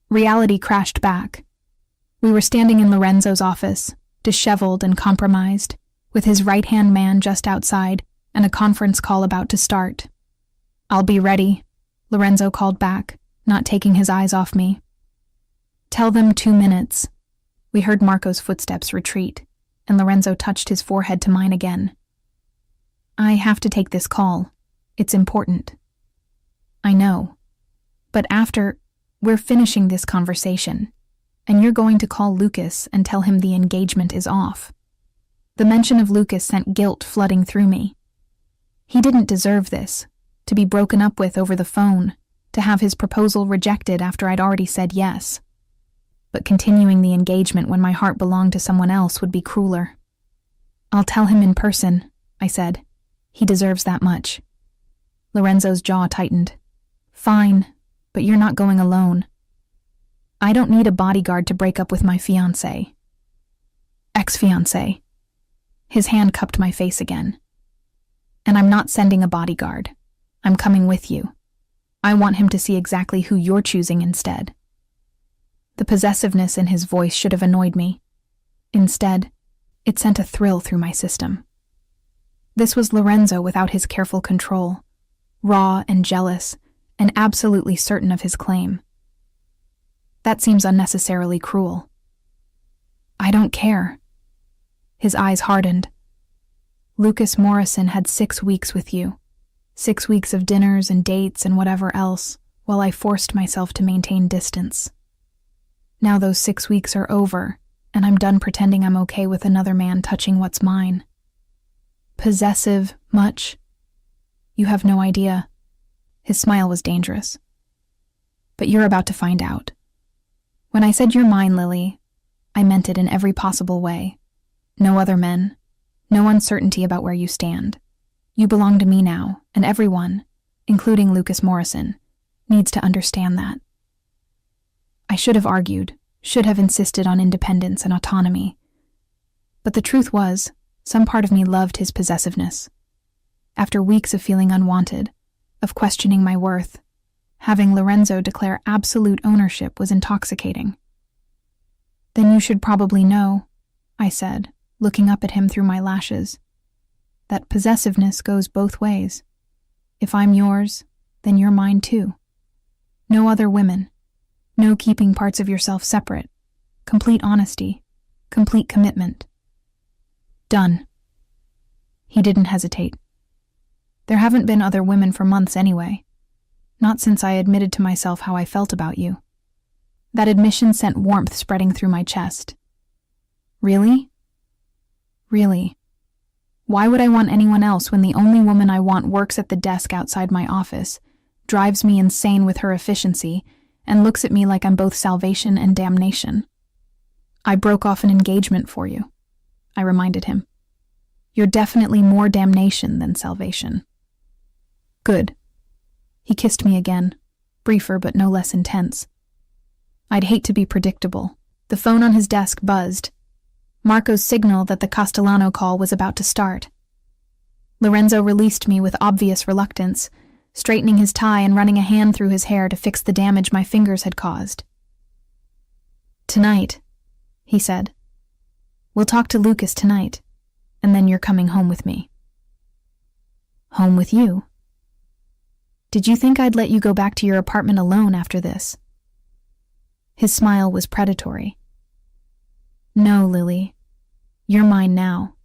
Reality crashed back. We were standing in Lorenzo's office, disheveled and compromised, with his right-hand man just outside and a conference call about to start. "I'll be ready," Lorenzo called back, not taking his eyes off me. "Tell them 2 minutes." We heard Marco's footsteps retreat, and Lorenzo touched his forehead to mine again. "I have to take this call. It's important." "I know. But after, we're finishing this conversation, and you're going to call Lucas and tell him the engagement is off." The mention of Lucas sent guilt flooding through me. He didn't deserve this, to be broken up with over the phone, to have his proposal rejected after I'd already said yes. But continuing the engagement when my heart belonged to someone else would be crueler. "I'll tell him in person," I said. "He deserves that much." Lorenzo's jaw tightened. "Fine, but you're not going alone." "I don't need a bodyguard to break up with my fiancé." Ex-fiancé. His hand cupped my face again. "And I'm not sending a bodyguard. I'm coming with you. I want him to see exactly who you're choosing instead." The possessiveness in his voice should have annoyed me. Instead, it sent a thrill through my system. This was Lorenzo without his careful control, raw and jealous, and absolutely certain of his claim. That seems unnecessarily cruel. "I don't care." His eyes hardened. "Lucas Morrison had 6 weeks with you. 6 weeks of dinners and dates and whatever else, while I forced myself to maintain distance. Now those 6 weeks are over, and I'm done pretending I'm okay with another man touching what's mine." "Possessive, much? You have no idea." His smile was dangerous. "But you're about to find out. When I said you're mine, Lily, I meant it in every possible way. No other men, no uncertainty about where you stand. You belong to me now, and everyone, including Lucas Morrison, needs to understand that." I should have argued, should have insisted on independence and autonomy. But the truth was, some part of me loved his possessiveness. After weeks of feeling unwanted, of questioning my worth, having Lorenzo declare absolute ownership was intoxicating. "Then you should probably know," I said, looking up at him through my lashes, "that possessiveness goes both ways. If I'm yours, then you're mine too. No other women. No keeping parts of yourself separate. Complete honesty. Complete commitment." "Done." He didn't hesitate. "There haven't been other women for months anyway. Not since I admitted to myself how I felt about you." That admission sent warmth spreading through my chest. "Really?" "Really. Why would I want anyone else when the only woman I want works at the desk outside my office, drives me insane with her efficiency, and looks at me like I'm both salvation and damnation?" "I broke off an engagement for you," I reminded him. "You're definitely more damnation than salvation." "Good." He kissed me again, briefer but no less intense. I'd hate to be predictable. The phone on his desk buzzed. Marco's signal that the Castellano call was about to start. Lorenzo released me with obvious reluctance, straightening his tie and running a hand through his hair to fix the damage my fingers had caused. "Tonight," he said. "We'll talk to Lucas tonight, and then you're coming home with me." "Home with you? Did you think I'd let you go back to your apartment alone after this?" His smile was predatory. "No, Lily. You're mine now,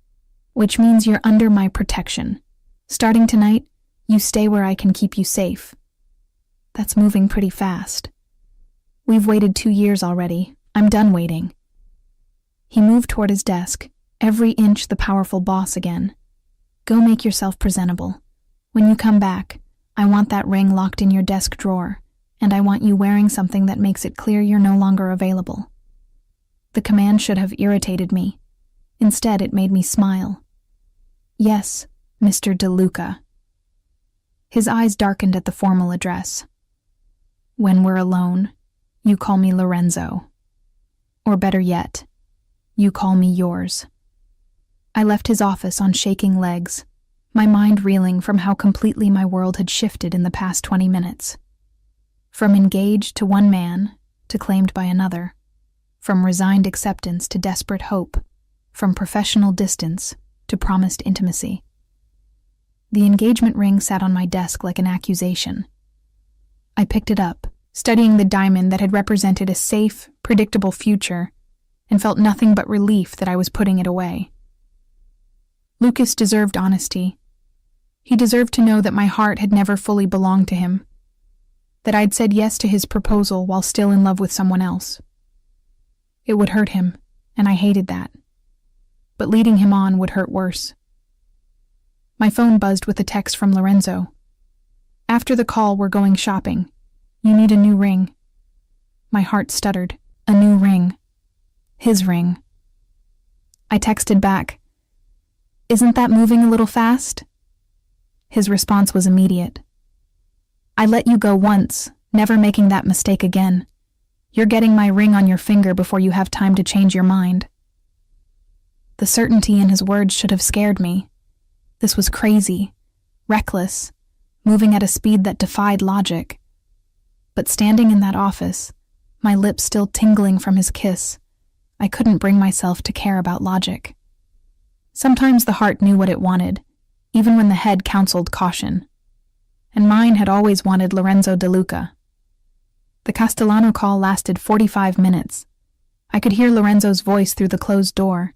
which means you're under my protection. Starting tonight, you stay where I can keep you safe." That's moving pretty fast. We've waited 2 years already. I'm done waiting. He moved toward his desk, every inch the powerful boss again. "Go make yourself presentable. When you come back, I want that ring locked in your desk drawer, and I want you wearing something that makes it clear you're no longer available." The command should have irritated me. Instead, it made me smile. "Yes, Mr. DeLuca." His eyes darkened at the formal address. "When we're alone, you call me Lorenzo. Or better yet, you call me yours." I left his office on shaking legs, my mind reeling from how completely my world had shifted in the past 20 minutes. From engaged to one man, to claimed by another. From resigned acceptance to desperate hope. From professional distance to promised intimacy. The engagement ring sat on my desk like an accusation. I picked it up, studying the diamond that had represented a safe, predictable future, and felt nothing but relief that I was putting it away. Lucas deserved honesty. He deserved to know that my heart had never fully belonged to him, that I'd said yes to his proposal while still in love with someone else. It would hurt him, and I hated that. But leading him on would hurt worse. My phone buzzed with a text from Lorenzo. "After the call, we're going shopping. You need a new ring." My heart stuttered. A new ring. His ring. I texted back, "Isn't that moving a little fast?" His response was immediate. "I let you go once, never making that mistake again. You're getting my ring on your finger before you have time to change your mind." The certainty in his words should have scared me. This was crazy, reckless, moving at a speed that defied logic. But standing in that office, my lips still tingling from his kiss, I couldn't bring myself to care about logic. Sometimes the heart knew what it wanted, even when the head counseled caution. And mine had always wanted Lorenzo De Luca. The Castellano call lasted 45 minutes. I could hear Lorenzo's voice through the closed door,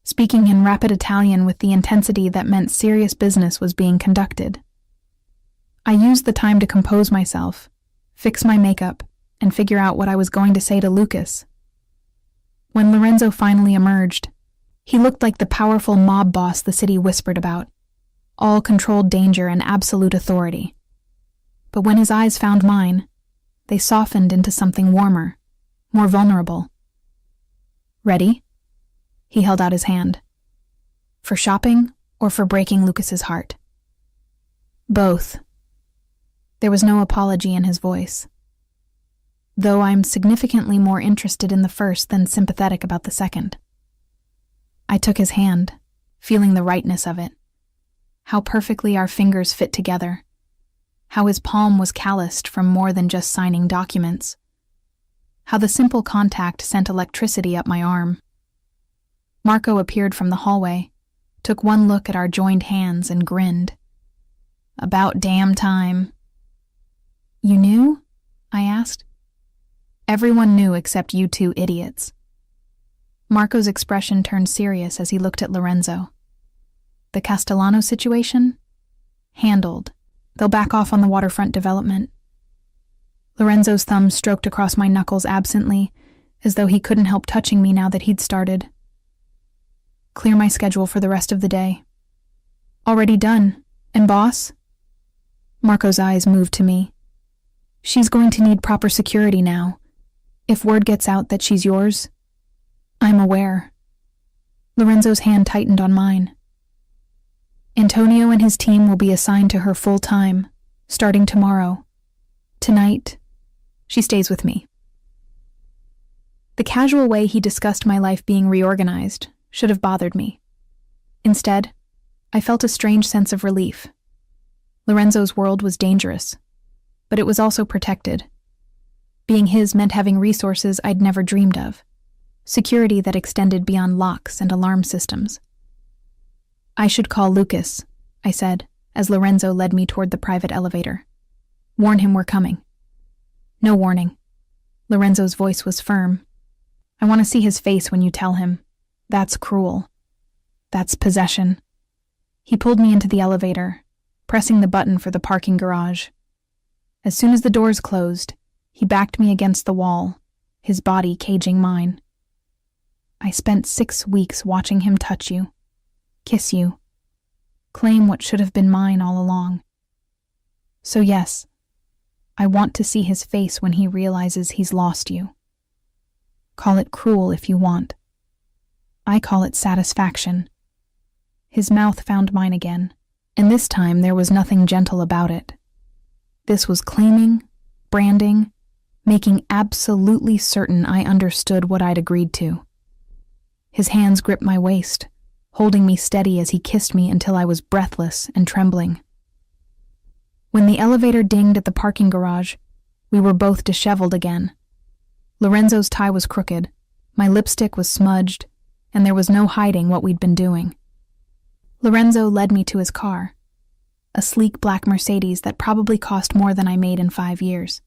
speaking in rapid Italian with the intensity that meant serious business was being conducted. I used the time to compose myself, fix my makeup, and figure out what I was going to say to Lucas. When Lorenzo finally emerged, he looked like the powerful mob boss the city whispered about, all controlled danger and absolute authority. But when his eyes found mine, they softened into something warmer, more vulnerable. "Ready?" He held out his hand. "For shopping or for breaking Lucas's heart?" "Both." There was no apology in his voice. Though I'm significantly more interested in the first than sympathetic about the second. I took his hand, feeling the rightness of it. How perfectly our fingers fit together. How his palm was calloused from more than just signing documents. How the simple contact sent electricity up my arm. Marco appeared from the hallway, took one look at our joined hands and grinned. "About damn time." "You knew?" I asked. "Everyone knew except you two idiots." Marco's expression turned serious as he looked at Lorenzo. "The Castellano situation? Handled. They'll back off on the waterfront development." Lorenzo's thumb stroked across my knuckles absently, as though he couldn't help touching me now that he'd started. "Clear my schedule for the rest of the day." "Already done. And boss?" Marco's eyes moved to me. "She's going to need proper security now. If word gets out that she's yours..." "I'm aware." Lorenzo's hand tightened on mine. "Antonio and his team will be assigned to her full-time, starting tomorrow. Tonight, she stays with me." The casual way he discussed my life being reorganized should have bothered me. Instead, I felt a strange sense of relief. Lorenzo's world was dangerous, but it was also protected. Being his meant having resources I'd never dreamed of, security that extended beyond locks and alarm systems. "I should call Lucas," I said, as Lorenzo led me toward the private elevator. "Warn him we're coming." "No warning." Lorenzo's voice was firm. "I want to see his face when you tell him. That's cruel. That's possession." He pulled me into the elevator, pressing the button for the parking garage. As soon as the doors closed, he backed me against the wall, his body caging mine. "I spent 6 weeks watching him touch you, kiss you, claim what should have been mine all along. So yes, I want to see his face when he realizes he's lost you. Call it cruel if you want. I call it satisfaction." His mouth found mine again, and this time there was nothing gentle about it. This was claiming, branding, making absolutely certain I understood what I'd agreed to. His hands gripped my waist, holding me steady as he kissed me until I was breathless and trembling. When the elevator dinged at the parking garage, we were both disheveled again. Lorenzo's tie was crooked, my lipstick was smudged, and there was no hiding what we'd been doing. Lorenzo led me to his car, a sleek black Mercedes that probably cost more than I made in 5 years.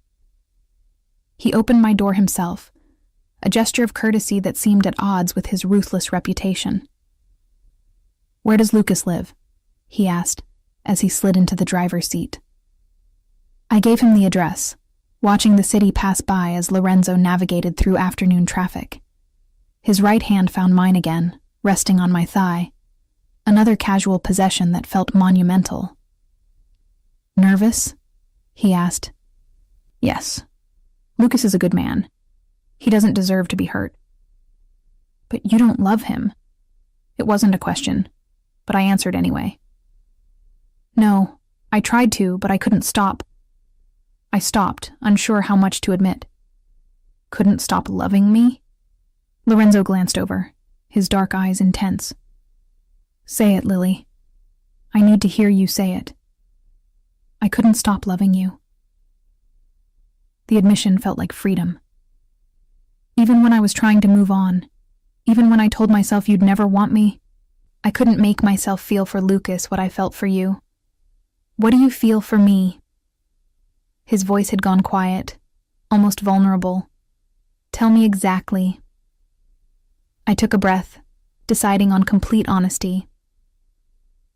He opened my door himself, a gesture of courtesy that seemed at odds with his ruthless reputation. "Where does Lucas live?" he asked, as he slid into the driver's seat. I gave him the address, watching the city pass by as Lorenzo navigated through afternoon traffic. His right hand found mine again, resting on my thigh, another casual possession that felt monumental. "Nervous?" he asked. "Yes. Lucas is a good man. He doesn't deserve to be hurt." "But you don't love him." It wasn't a question, but I answered anyway. "No, I tried to, but I couldn't stop." I stopped, unsure how much to admit. "Couldn't stop loving me?" Lorenzo glanced over, his dark eyes intense. "Say it, Lily. I need to hear you say it." "I couldn't stop loving you." The admission felt like freedom. Even when I was trying to move on, even when I told myself you'd never want me, I couldn't make myself feel for Lucas what I felt for you. "What do you feel for me?" His voice had gone quiet, almost vulnerable. "Tell me exactly." I took a breath, deciding on complete honesty.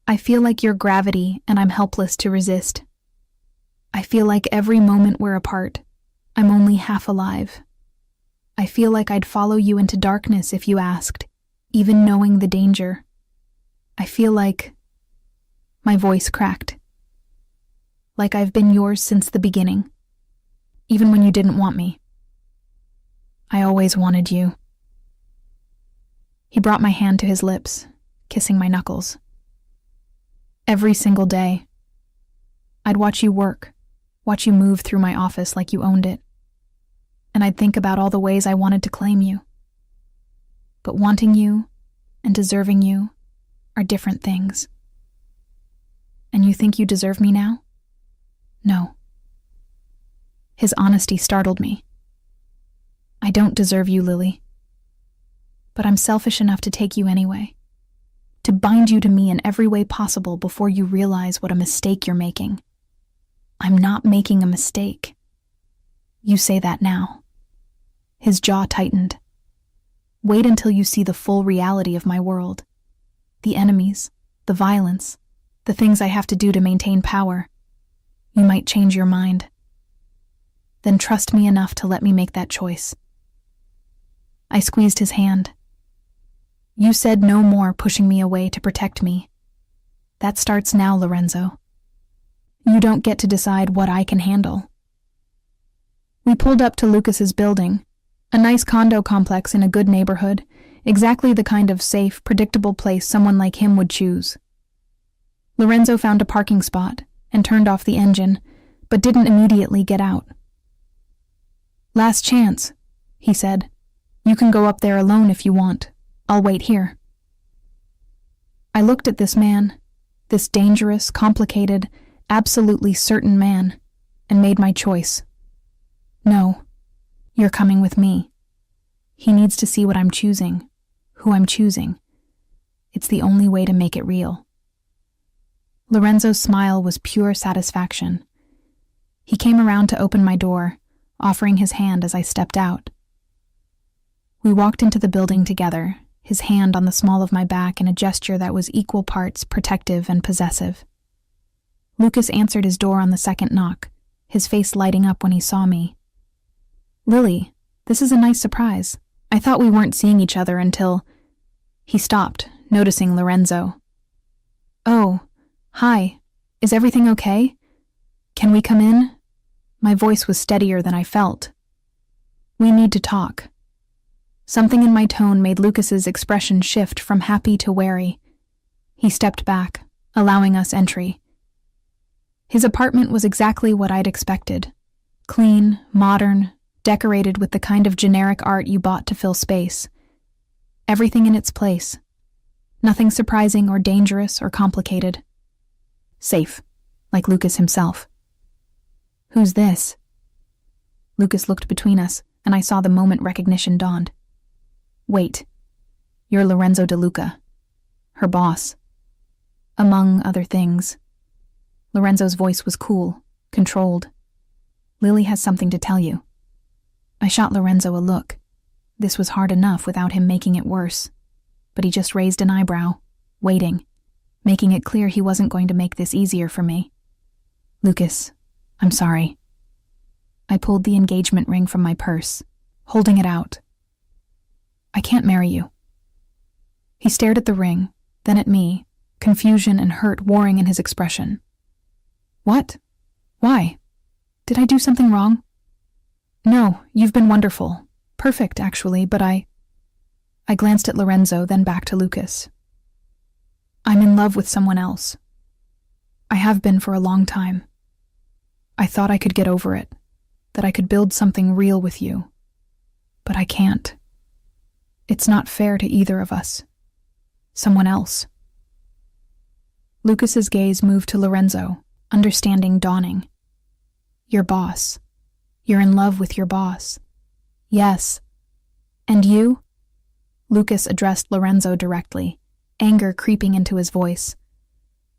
"I feel like you're gravity and I'm helpless to resist. I feel like every moment we're apart, I'm only half alive. I feel like I'd follow you into darkness if you asked, even knowing the danger. I feel like..." My voice cracked. "Like I've been yours since the beginning, even when you didn't want me." "I always wanted you." He brought my hand to his lips, kissing my knuckles. "Every single day. I'd watch you work, watch you move through my office like you owned it. And I'd think about all the ways I wanted to claim you. But wanting you and deserving you are different things." "And you think you deserve me now?" "No." His honesty startled me. "I don't deserve you, Lily. But I'm selfish enough to take you anyway. To bind you to me in every way possible before you realize what a mistake you're making." "I'm not making a mistake." "You say that now." His jaw tightened. "Wait until you see the full reality of my world. The enemies, the violence, the things I have to do to maintain power. You might change your mind. Then trust me enough to let me make that choice." I squeezed his hand. "You said no more pushing me away to protect me. That starts now, Lorenzo. You don't get to decide what I can handle." We pulled up to Lucas's building, a nice condo complex in a good neighborhood, exactly the kind of safe, predictable place someone like him would choose. Lorenzo found a parking spot and turned off the engine, but didn't immediately get out. "Last chance," he said. "You can go up there alone if you want. I'll wait here." I looked at this man, this dangerous, complicated, absolutely certain man, and made my choice. "No, you're coming with me. He needs to see what I'm choosing, who I'm choosing. It's the only way to make it real." Lorenzo's smile was pure satisfaction. He came around to open my door, offering his hand as I stepped out. We walked into the building together, his hand on the small of my back in a gesture that was equal parts protective and possessive. Lucas answered his door on the second knock, his face lighting up when he saw me. "Lily, this is a nice surprise. I thought we weren't seeing each other until..." He stopped, noticing Lorenzo. "Oh, hi. Is everything okay? Can we come in?" My voice was steadier than I felt. "We need to talk." Something in my tone made Lucas's expression shift from happy to wary. He stepped back, allowing us entry. His apartment was exactly what I'd expected. Clean, modern, decorated with the kind of generic art you bought to fill space. Everything in its place. Nothing surprising or dangerous or complicated. Safe, like Lucas himself. Who's this? Lucas looked between us, and I saw the moment recognition dawned. Wait, you're Lorenzo DeLuca, her boss. Among other things. Lorenzo's voice was cool, controlled. Lily has something to tell you. I shot Lorenzo a look. This was hard enough without him making it worse. But he just raised an eyebrow, waiting, making it clear he wasn't going to make this easier for me. Lucas, I'm sorry. I pulled the engagement ring from my purse, holding it out. I can't marry you. He stared at the ring, then at me, confusion and hurt warring in his expression. What? Why? Did I do something wrong? No, you've been wonderful. Perfect, actually, but I glanced at Lorenzo, then back to Lucas. I'm in love with someone else. I have been for a long time. I thought I could get over it, that I could build something real with you. But I can't. It's not fair to either of us. Someone else. Lucas's gaze moved to Lorenzo, understanding dawning. Your boss. You're in love with your boss. Yes. And you? Lucas addressed Lorenzo directly, anger creeping into his voice.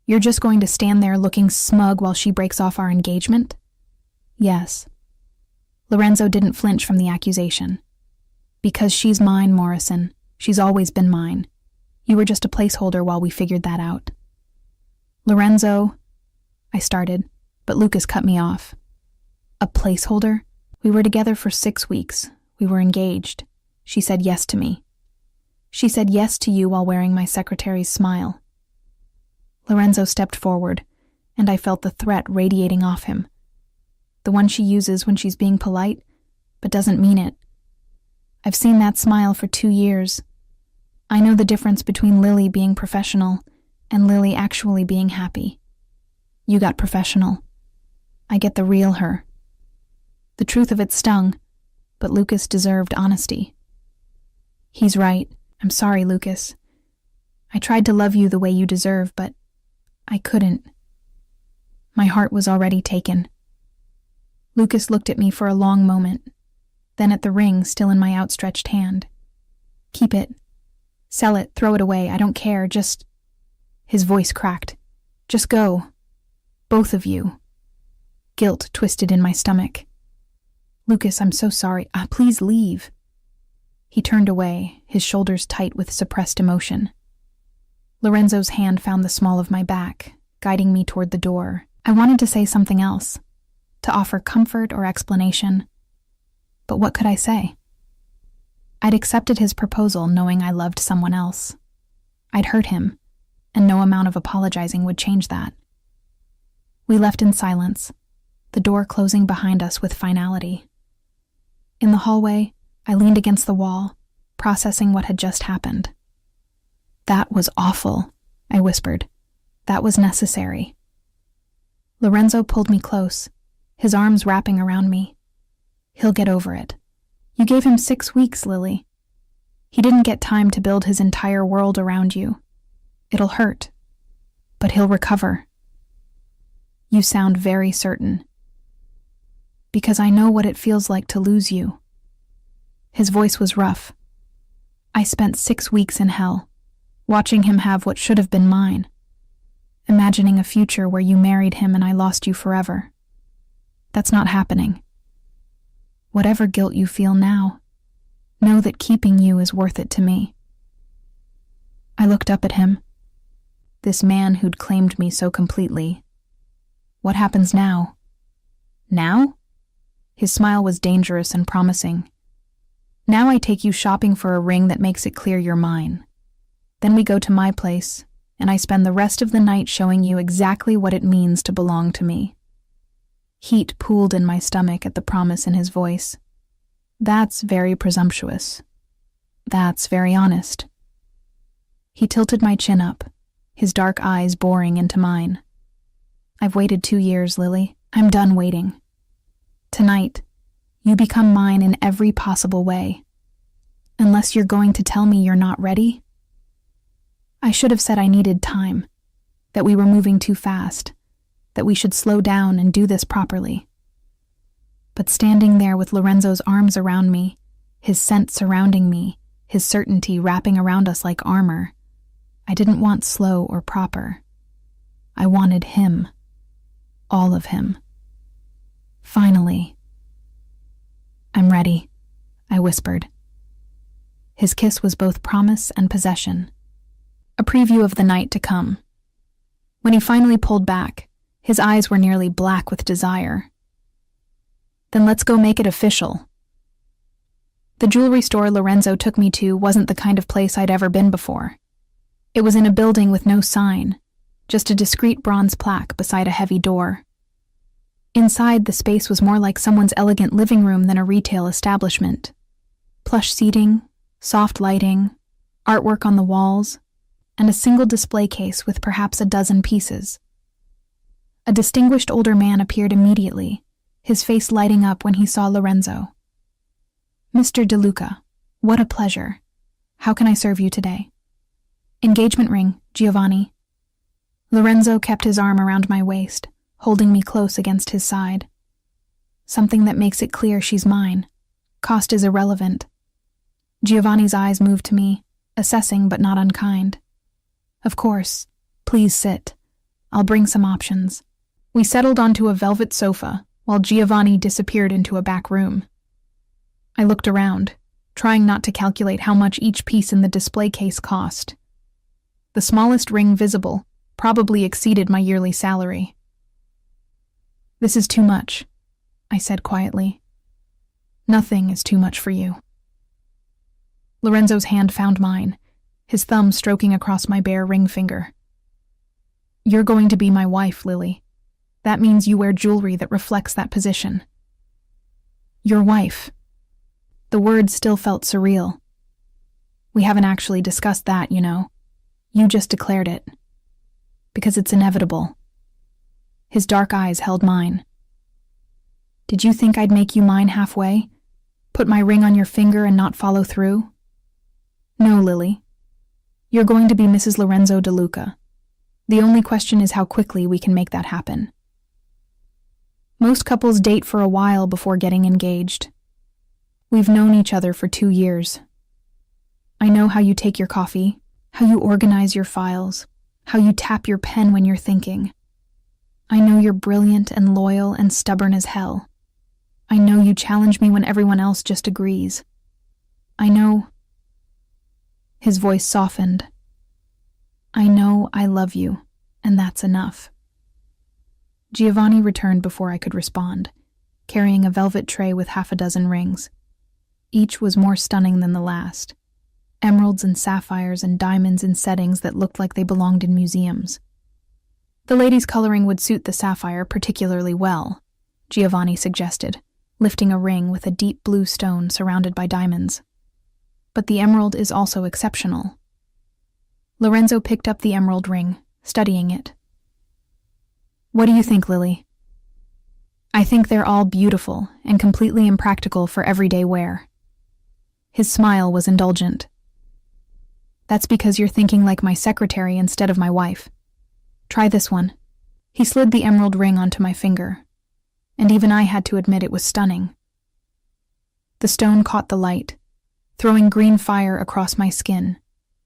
You're just going to stand there looking smug while she breaks off our engagement? Yes. Lorenzo didn't flinch from the accusation. Because she's mine, Morrison. She's always been mine. You were just a placeholder while we figured that out. Lorenzo, I started, but Lucas cut me off. A placeholder? We were together for 6 weeks. We were engaged. She said yes to me. She said yes to you while wearing my secretary's smile. Lorenzo stepped forward, and I felt the threat radiating off him. The one she uses when she's being polite, but doesn't mean it. I've seen that smile for 2 years. I know the difference between Lily being professional and Lily actually being happy. You got professional. I get the real her. The truth of it stung, but Lucas deserved honesty. He's right. I'm sorry, Lucas. I tried to love you the way you deserve, but I couldn't. My heart was already taken. Lucas looked at me for a long moment, then at the ring still in my outstretched hand. Keep it. Sell it, throw it away, I don't care, just... His voice cracked. Just go. Both of you. Guilt twisted in my stomach. Lucas, I'm so sorry. Please leave. He turned away, his shoulders tight with suppressed emotion. Lorenzo's hand found the small of my back, guiding me toward the door. I wanted to say something else, to offer comfort or explanation. But what could I say? I'd accepted his proposal knowing I loved someone else. I'd hurt him, and no amount of apologizing would change that. We left in silence, the door closing behind us with finality. In the hallway, I leaned against the wall, processing what had just happened. That was awful, I whispered. That was necessary. Lorenzo pulled me close, his arms wrapping around me. He'll get over it. You gave him 6 weeks, Lily. He didn't get time to build his entire world around you. It'll hurt, but he'll recover. You sound very certain. Because I know what it feels like to lose you. His voice was rough. I spent 6 weeks in hell, watching him have what should have been mine, imagining a future where you married him and I lost you forever. That's not happening. Whatever guilt you feel now, know that keeping you is worth it to me. I looked up at him. This man who'd claimed me so completely. What happens now? Now? His smile was dangerous and promising. Now I take you shopping for a ring that makes it clear you're mine. Then we go to my place, and I spend the rest of the night showing you exactly what it means to belong to me. Heat pooled in my stomach at the promise in his voice. That's very presumptuous. That's very honest. He tilted my chin up, his dark eyes boring into mine. I've waited 2 years, Lily. I'm done waiting. Tonight, you become mine in every possible way. Unless you're going to tell me you're not ready? I should have said I needed time, that we were moving too fast, that we should slow down and do this properly. But standing there with Lorenzo's arms around me, his scent surrounding me, his certainty wrapping around us like armor, I didn't want slow or proper. I wanted him. All of him. Finally. "I'm ready," I whispered. His kiss was both promise and possession, a preview of the night to come. When he finally pulled back, his eyes were nearly black with desire. "Then let's go make it official." The jewelry store Lorenzo took me to wasn't the kind of place I'd ever been before. It was in a building with no sign, just a discreet bronze plaque beside a heavy door. Inside, the space was more like someone's elegant living room than a retail establishment. Plush seating, soft lighting, artwork on the walls, and a single display case with perhaps a dozen pieces. A distinguished older man appeared immediately, his face lighting up when he saw Lorenzo. "Mr. DeLuca, what a pleasure. How can I serve you today?" "Engagement ring, Giovanni." Lorenzo kept his arm around my waist, holding me close against his side. "Something that makes it clear she's mine. Cost is irrelevant." Giovanni's eyes moved to me, assessing but not unkind. "Of course. Please sit. I'll bring some options." We settled onto a velvet sofa, while Giovanni disappeared into a back room. I looked around, trying not to calculate how much each piece in the display case cost. The smallest ring visible probably exceeded my yearly salary. "This is too much," I said quietly. "Nothing is too much for you." Lorenzo's hand found mine, his thumb stroking across my bare ring finger. "You're going to be my wife, Lily. That means you wear jewelry that reflects that position." "Your wife." The word still felt surreal. "We haven't actually discussed that, you know. You just declared it. Because it's inevitable." His dark eyes held mine. "Did you think I'd make you mine halfway? Put my ring on your finger and not follow through?" "No, Lily. You're going to be Mrs. Lorenzo DeLuca. The only question is how quickly we can make that happen." Most couples date for a while before getting engaged. We've known each other for 2 years. I know how you take your coffee, how you organize your files, how you tap your pen when you're thinking. I know you're brilliant and loyal and stubborn as hell. I know you challenge me when everyone else just agrees. I know... His voice softened. "I know I love you, and that's enough." Giovanni returned before I could respond, carrying a velvet tray with 6 rings. Each was more stunning than the last. Emeralds and sapphires and diamonds in settings that looked like they belonged in museums. The lady's coloring would suit the sapphire particularly well, Giovanni suggested, lifting a ring with a deep blue stone surrounded by diamonds. But the emerald is also exceptional. Lorenzo picked up the emerald ring, studying it. "What do you think, Lily?" "I think they're all beautiful and completely impractical for everyday wear." His smile was indulgent. "That's because you're thinking like my secretary instead of my wife. Try this one." He slid the emerald ring onto my finger, and even I had to admit it was stunning. The stone caught the light, throwing green fire across my skin,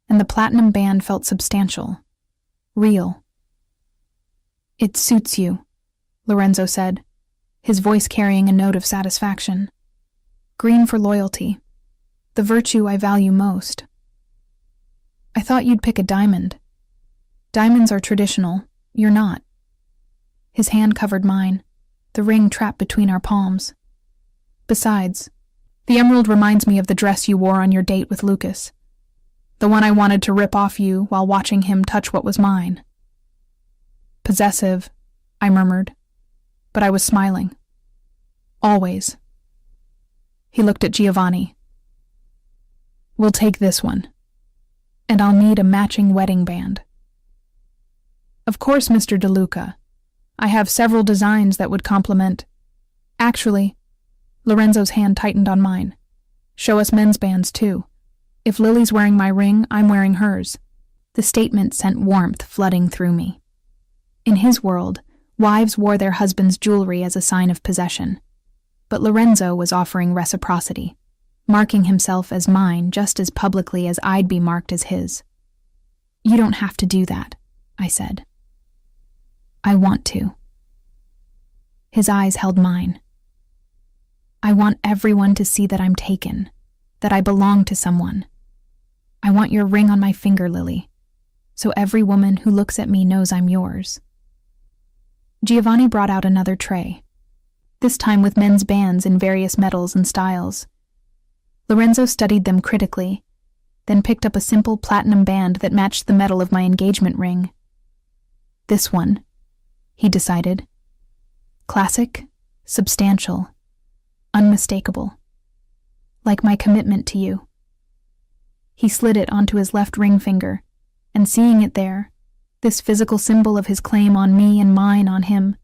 and the platinum band felt substantial, real. "It suits you," Lorenzo said, his voice carrying a note of satisfaction. "Green for loyalty, the virtue I value most." "I thought you'd pick a diamond." "Diamonds are traditional, you're not." His hand covered mine, the ring trapped between our palms. "Besides, the emerald reminds me of the dress you wore on your date with Lucas, the one I wanted to rip off you while watching him touch what was mine." "Possessive," I murmured, but I was smiling. "Always." He looked at Giovanni. "We'll take this one, and I'll need a matching wedding band." "Of course, Mr. DeLuca. I have several designs that would complement—" "Actually," Lorenzo's hand tightened on mine. "Show us men's bands, too. If Lily's wearing my ring, I'm wearing hers. The statement sent warmth flooding through me. In his world, wives wore their husbands' jewelry as a sign of possession. But Lorenzo was offering reciprocity, marking himself as mine just as publicly as I'd be marked as his. "You don't have to do that," I said. "I want to." His eyes held mine. "I want everyone to see that I'm taken, that I belong to someone. I want your ring on my finger, Lily, so every woman who looks at me knows I'm yours." Giovanni brought out another tray, this time with men's bands in various metals and styles. Lorenzo studied them critically, then picked up a simple platinum band that matched the metal of my engagement ring. "This one," he decided. "Classic, substantial, unmistakable. Like my commitment to you." He slid it onto his left ring finger, and seeing it there, this physical symbol of his claim on me and mine on him,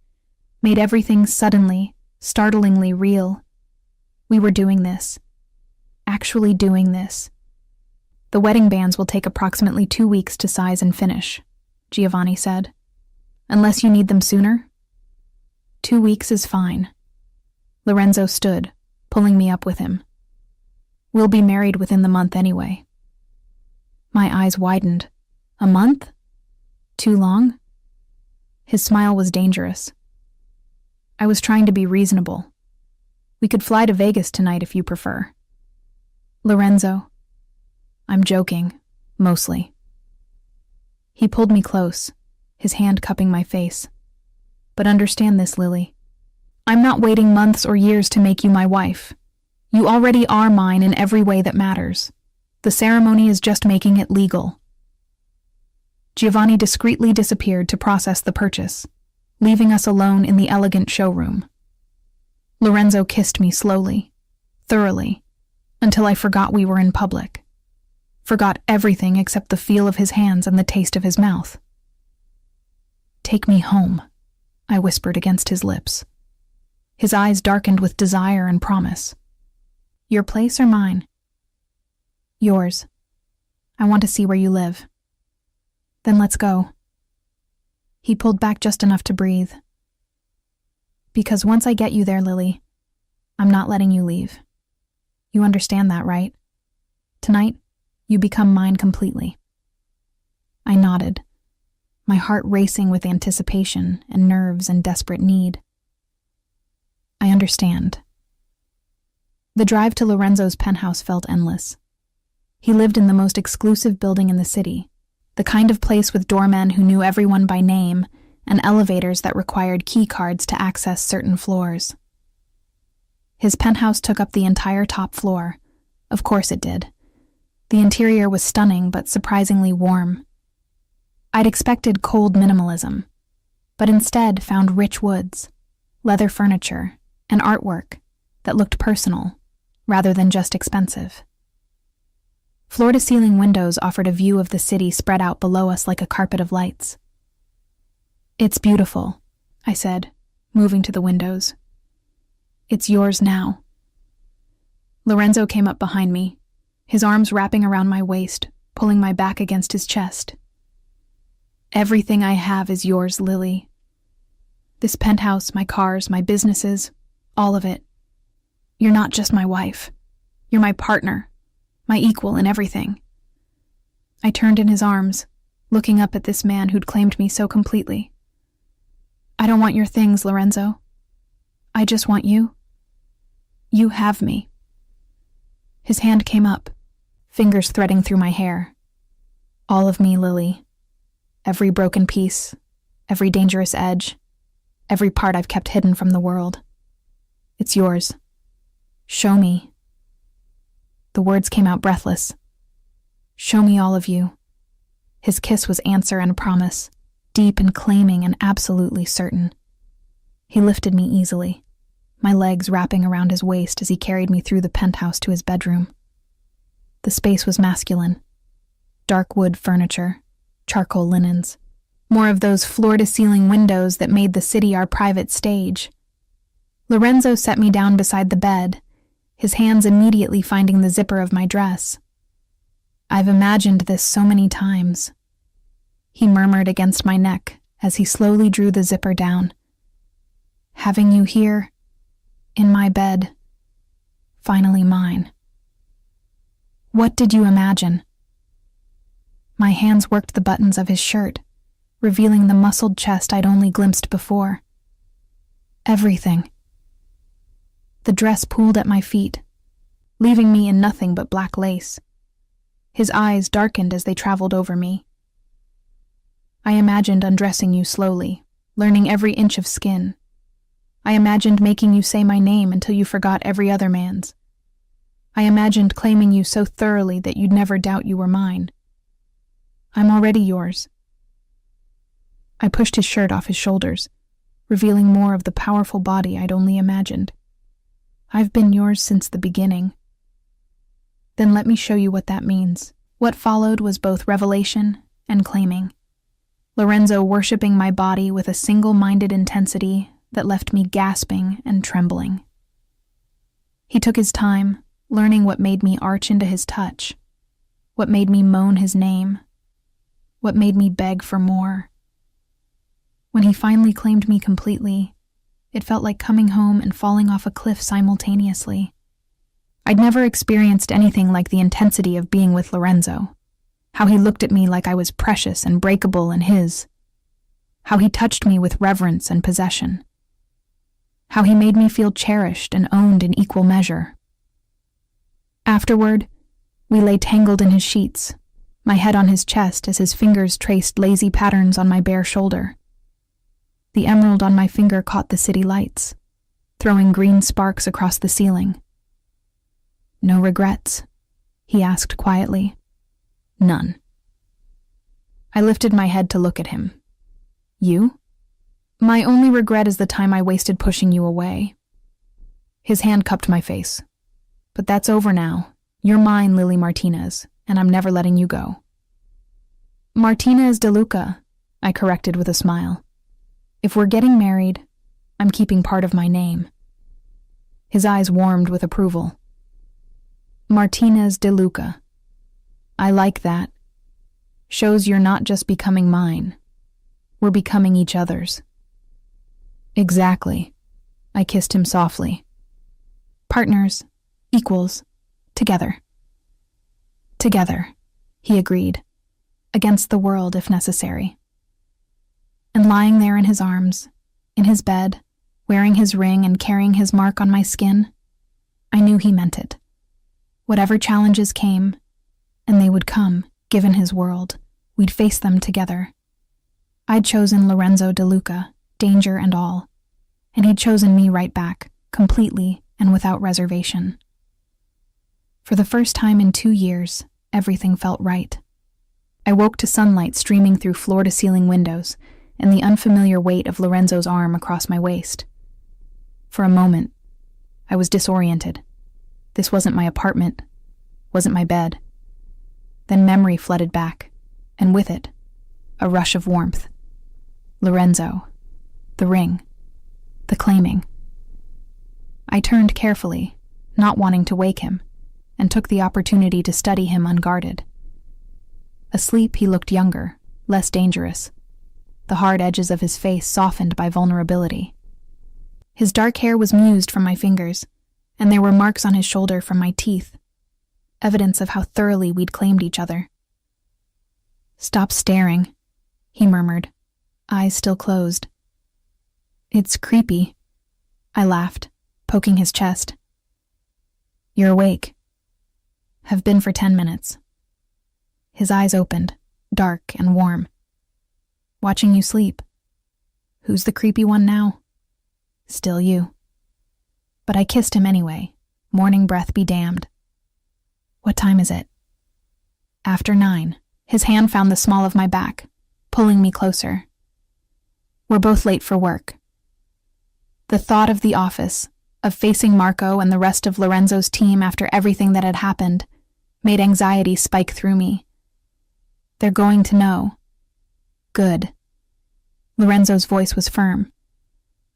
made everything suddenly, startlingly real. We were doing this. Actually doing this. "The wedding bands will take approximately 2 weeks to size and finish," Giovanni said. "Unless you need them sooner?" 2 weeks is fine." Lorenzo stood, pulling me up with him. "We'll be married within the month anyway." My eyes widened. "A month? Too long?" His smile was dangerous. "I was trying to be reasonable. We could fly to Vegas tonight if you prefer." "Lorenzo." "I'm joking, mostly." He pulled me close, his hand cupping my face. "But understand this, Lily. I'm not waiting months or years to make you my wife. You already are mine in every way that matters. The ceremony is just making it legal." Giovanni discreetly disappeared to process the purchase, leaving us alone in the elegant showroom. Lorenzo kissed me slowly, thoroughly, until I forgot we were in public. Forgot everything except the feel of his hands and the taste of his mouth. "Take me home," I whispered against his lips. His eyes darkened with desire and promise. "Your place or mine?" "Yours. I want to see where you live." "Then let's go." He pulled back just enough to breathe. "Because once I get you there, Lily, I'm not letting you leave. You understand that, right? Tonight, you become mine completely." I nodded, my heart racing with anticipation and nerves in desperate need. "I understand." The drive to Lorenzo's penthouse felt endless. He lived in the most exclusive building in the city, the kind of place with doormen who knew everyone by name and elevators that required key cards to access certain floors. His penthouse took up the entire top floor. Of course it did. The interior was stunning but surprisingly warm. I'd expected cold minimalism, but instead found rich woods, leather furniture, and artwork that looked personal rather than just expensive. Floor-to-ceiling windows offered a view of the city spread out below us like a carpet of lights. "It's beautiful," I said, moving to the windows. "It's yours now." Lorenzo came up behind me, his arms wrapping around my waist, pulling my back against his chest. "Everything I have is yours, Lily. This penthouse, my cars, my businesses, all of it. You're not just my wife. You're my partner, my equal in everything." I turned in his arms, looking up at this man who'd claimed me so completely. "I don't want your things, Lorenzo. I just want you. You have me." His hand came up, fingers threading through my hair. "All of me, Lily. Every broken piece, every dangerous edge, every part I've kept hidden from the world. It's yours. Show me." The words came out breathless. "Show me all of you." His kiss was answer and promise, deep and claiming and absolutely certain. He lifted me easily, my legs wrapping around his waist as he carried me through the penthouse to his bedroom. The space was masculine. Dark wood furniture, charcoal linens, more of those floor-to-ceiling windows that made the city our private stage. Lorenzo set me down beside the bed, his hands immediately finding the zipper of my dress. I've imagined this so many times, he murmured against my neck as he slowly drew the zipper down. Having you here, in my bed, finally mine. What did you imagine? My hands worked the buttons of his shirt, revealing the muscled chest I'd only glimpsed before. Everything. The dress pooled at my feet, leaving me in nothing but black lace. His eyes darkened as they traveled over me. I imagined undressing you slowly, learning every inch of skin. I imagined making you say my name until you forgot every other man's. I imagined claiming you so thoroughly that you'd never doubt you were mine. I'm already yours. I pushed his shirt off his shoulders, revealing more of the powerful body I'd only imagined. I've been yours since the beginning. Then let me show you what that means. What followed was both revelation and claiming. Lorenzo worshipping my body with a single-minded intensity that left me gasping and trembling. He took his time, learning what made me arch into his touch, what made me moan his name, what made me beg for more. When he finally claimed me completely, it felt like coming home and falling off a cliff simultaneously. I'd never experienced anything like the intensity of being with Lorenzo, how he looked at me like I was precious and breakable in his, how he touched me with reverence and possession, how he made me feel cherished and owned in equal measure. Afterward, we lay tangled in his sheets, my head on his chest as his fingers traced lazy patterns on my bare shoulder. The emerald on my finger caught the city lights, throwing green sparks across the ceiling. "No regrets?" he asked quietly. "None." I lifted my head to look at him. "You?" "My only regret is the time I wasted pushing you away." His hand cupped my face. "But that's over now. You're mine, Lily Martinez, and I'm never letting you go." "Martinez de Luca," I corrected with a smile. "If we're getting married, I'm keeping part of my name." His eyes warmed with approval. "Martinez de Luca. I like that. Shows you're not just becoming mine. We're becoming each other's." "Exactly." I kissed him softly. "Partners, equals, together." "Together," he agreed, "against the world if necessary." And lying there in his arms, in his bed, wearing his ring and carrying his mark on my skin, I knew he meant it. Whatever challenges came, and they would come, given his world, we'd face them together. I'd chosen Lorenzo de Luca, danger and all, and he'd chosen me right back, completely and without reservation. For the first time in 2 years, everything felt right. I woke to sunlight streaming through floor-to-ceiling windows and the unfamiliar weight of Lorenzo's arm across my waist. For a moment, I was disoriented. This wasn't my apartment, wasn't my bed. Then memory flooded back, and with it, a rush of warmth. Lorenzo, the ring, the claiming. I turned carefully, not wanting to wake him, and took the opportunity to study him unguarded. Asleep, he looked younger, less dangerous, the hard edges of his face softened by vulnerability. His dark hair was mused from my fingers, and there were marks on his shoulder from my teeth, evidence of how thoroughly we'd claimed each other. "Stop staring," he murmured, eyes still closed. "It's creepy," I laughed, poking his chest. "You're awake." "Have been for 10 minutes. His eyes opened, dark and warm. "Watching you sleep. Who's the creepy one now?" "Still you." But I kissed him anyway, morning breath be damned. "What time is it?" "After 9. His hand found the small of my back, pulling me closer. "We're both late for work." The thought of the office, of facing Marco and the rest of Lorenzo's team after everything that had happened, made anxiety spike through me. "They're going to know." "Good." Lorenzo's voice was firm.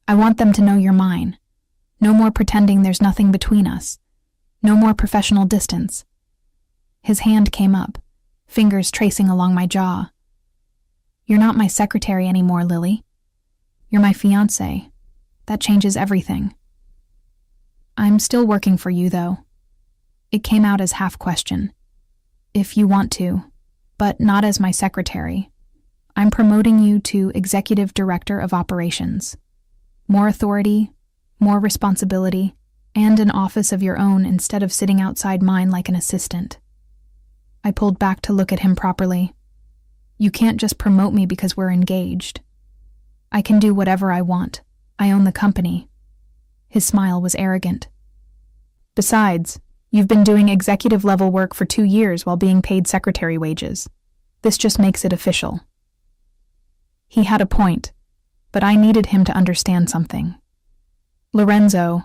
"I want them to know you're mine. No more pretending there's nothing between us. No more professional distance." His hand came up, fingers tracing along my jaw. You're not my secretary anymore, Lily. You're my fiancé. That changes everything. I'm still working for you, though. It came out as half question. If you want to, but not as my secretary. I'm promoting you to Executive Director of Operations. More authority, more responsibility, and an office of your own instead of sitting outside mine like an assistant. I pulled back to look at him properly. You can't just promote me because we're engaged. I can do whatever I want. I own the company. His smile was arrogant. Besides, you've been doing executive-level work for 2 years while being paid secretary wages. This just makes it official. He had a point, but I needed him to understand something. Lorenzo,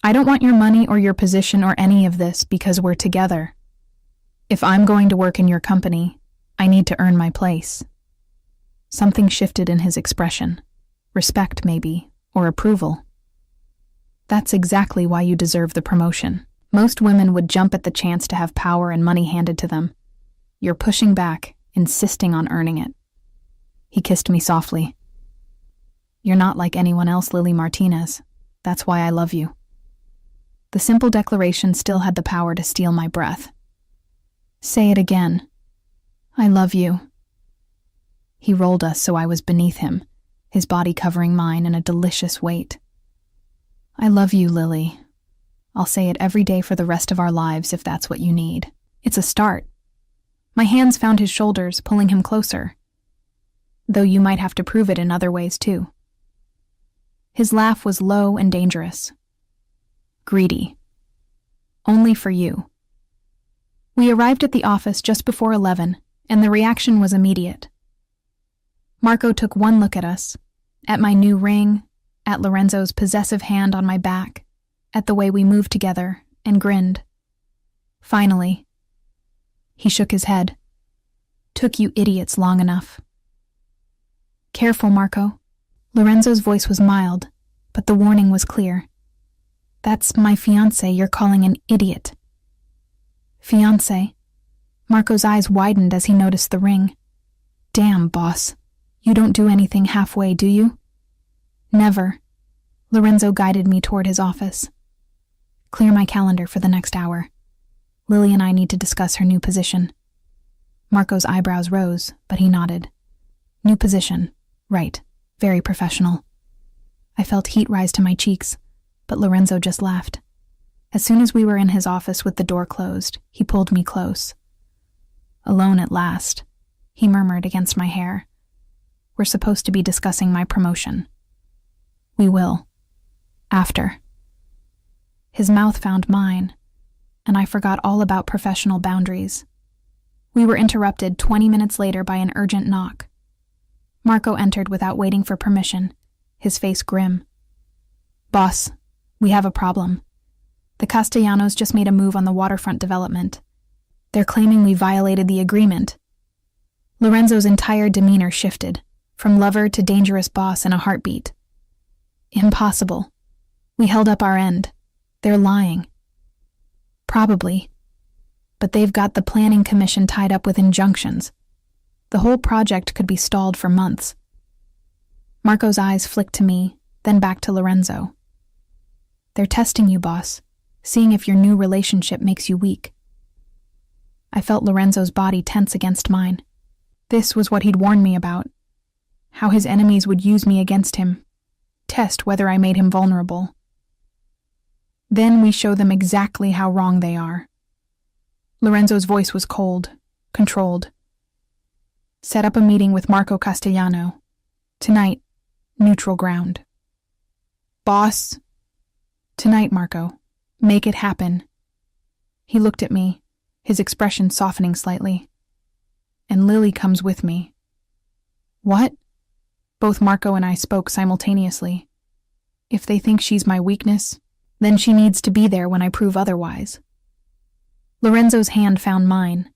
I don't want your money or your position or any of this because we're together. If I'm going to work in your company, I need to earn my place. Something shifted in his expression. Respect, maybe, or approval. That's exactly why you deserve the promotion. Most women would jump at the chance to have power and money handed to them. You're pushing back, insisting on earning it. He kissed me softly. You're not like anyone else, Lily Martinez. That's why I love you. The simple declaration still had the power to steal my breath. Say it again. I love you. He rolled us so I was beneath him, his body covering mine in a delicious weight. I love you, Lily. I'll say it every day for the rest of our lives if that's what you need. It's a start. My hands found his shoulders, pulling him closer. Though you might have to prove it in other ways, too. His laugh was low and dangerous. Greedy. Only for you. We arrived at the office just before 11, and the reaction was immediate. Marco took one look at us, at my new ring, at Lorenzo's possessive hand on my back, at the way we moved together, and grinned. Finally, he shook his head. Took you idiots long enough. Careful, Marco. Lorenzo's voice was mild, but the warning was clear. That's my fiancé you're calling an idiot. Fiancé? Marco's eyes widened as he noticed the ring. Damn, boss. You don't do anything halfway, do you? Never. Lorenzo guided me toward his office. Clear my calendar for the next hour. Lily and I need to discuss her new position. Marco's eyebrows rose, but he nodded. New position. Right. Very professional. I felt heat rise to my cheeks, but Lorenzo just laughed. As soon as we were in his office with the door closed, he pulled me close. Alone at last, he murmured against my hair. We're supposed to be discussing my promotion. We will. After. His mouth found mine, and I forgot all about professional boundaries. We were interrupted 20 minutes later by an urgent knock. Marco entered without waiting for permission, his face grim. Boss, we have a problem. The Castellanos just made a move on the waterfront development. They're claiming we violated the agreement. Lorenzo's entire demeanor shifted, from lover to dangerous boss in a heartbeat. Impossible. We held up our end. They're lying. Probably. But they've got the planning commission tied up with injunctions. The whole project could be stalled for months. Marco's eyes flicked to me, then back to Lorenzo. They're testing you, boss, seeing if your new relationship makes you weak. I felt Lorenzo's body tense against mine. This was what he'd warned me about. How his enemies would use me against him, test whether I made him vulnerable. Then we show them exactly how wrong they are. Lorenzo's voice was cold, controlled. Set up a meeting with Marco Castellano. Tonight, neutral ground. Boss. Tonight, Marco. Make it happen. He looked at me, his expression softening slightly. And Lily comes with me. What? Both Marco and I spoke simultaneously. If they think she's my weakness, then she needs to be there when I prove otherwise. Lorenzo's hand found mine,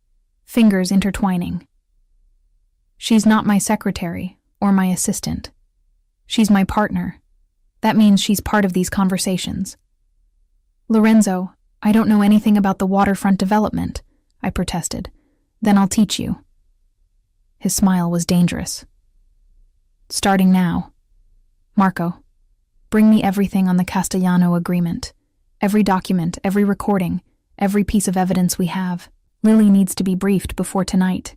fingers intertwining. She's not my secretary or my assistant. She's my partner. That means she's part of these conversations. Lorenzo, I don't know anything about the waterfront development, I protested. Then I'll teach you. His smile was dangerous. Starting now. Marco, bring me everything on the Castellano agreement. Every document, every recording, every piece of evidence we have. Lily needs to be briefed before tonight.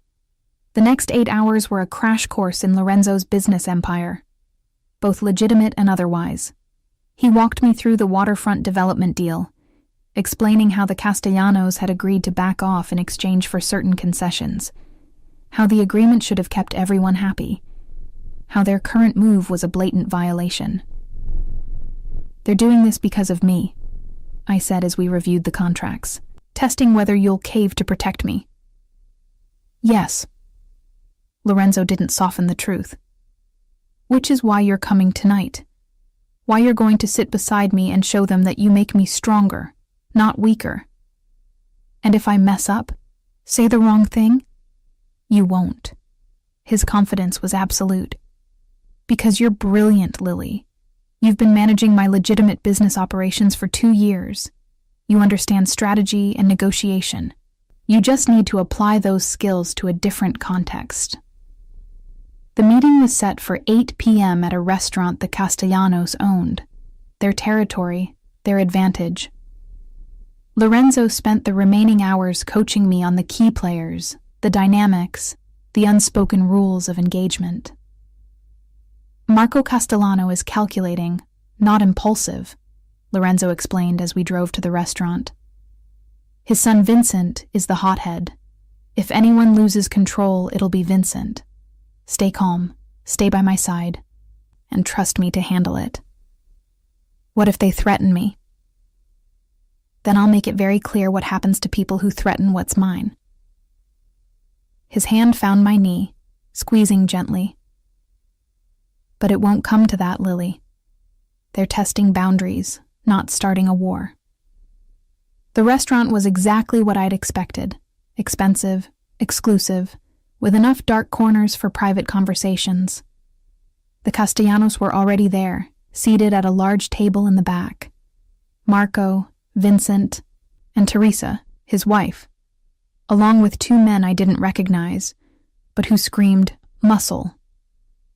The next 8 hours were a crash course in Lorenzo's business empire, both legitimate and otherwise. He walked me through the waterfront development deal, explaining how the Castellanos had agreed to back off in exchange for certain concessions, how the agreement should have kept everyone happy, how their current move was a blatant violation. They're doing this because of me, I said as we reviewed the contracts, testing whether you'll cave to protect me. Yes. Lorenzo didn't soften the truth. Which is why you're coming tonight. Why you're going to sit beside me and show them that you make me stronger, not weaker. And if I mess up, say the wrong thing, you won't. His confidence was absolute. Because you're brilliant, Lily. You've been managing my legitimate business operations for 2 years. You understand strategy and negotiation. You just need to apply those skills to a different context. The meeting was set for 8 p.m. at a restaurant the Castellanos owned. Their territory, their advantage. Lorenzo spent the remaining hours coaching me on the key players, the dynamics, the unspoken rules of engagement. Marco Castellano is calculating, not impulsive, Lorenzo explained as we drove to the restaurant. His son Vincent is the hothead. If anyone loses control, it'll be Vincent. Stay calm, stay by my side, and trust me to handle it. What if they threaten me? Then I'll make it very clear what happens to people who threaten what's mine. His hand found my knee, squeezing gently. But it won't come to that, Lily. They're testing boundaries, not starting a war. The restaurant was exactly what I'd expected. Expensive, exclusive, with enough dark corners for private conversations. The Castellanos were already there, seated at a large table in the back. Marco, Vincent, and Teresa, his wife, along with 2 men I didn't recognize, but who screamed, "Muscle."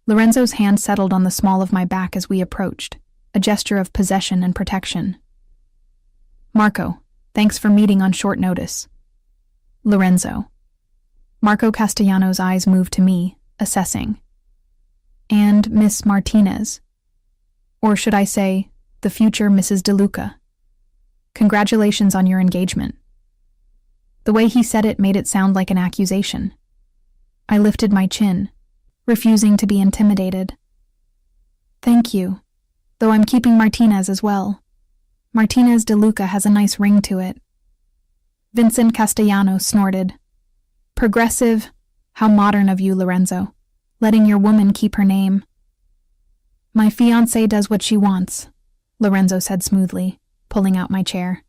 Lorenzo's hand settled on the small of my back as we approached, a gesture of possession and protection. Marco, thanks for meeting on short notice. Lorenzo. Marco Castellanos' eyes moved to me, assessing. And Miss Martinez. Or should I say, the future Mrs. DeLuca. Congratulations on your engagement. The way he said it made it sound like an accusation. I lifted my chin, refusing to be intimidated. Thank you, though I'm keeping Martinez as well. Martinez DeLuca has a nice ring to it. Vincent Castellanos snorted. Progressive, how modern of you, Lorenzo, letting your woman keep her name. My fiancé does what she wants, Lorenzo said smoothly, pulling out my chair.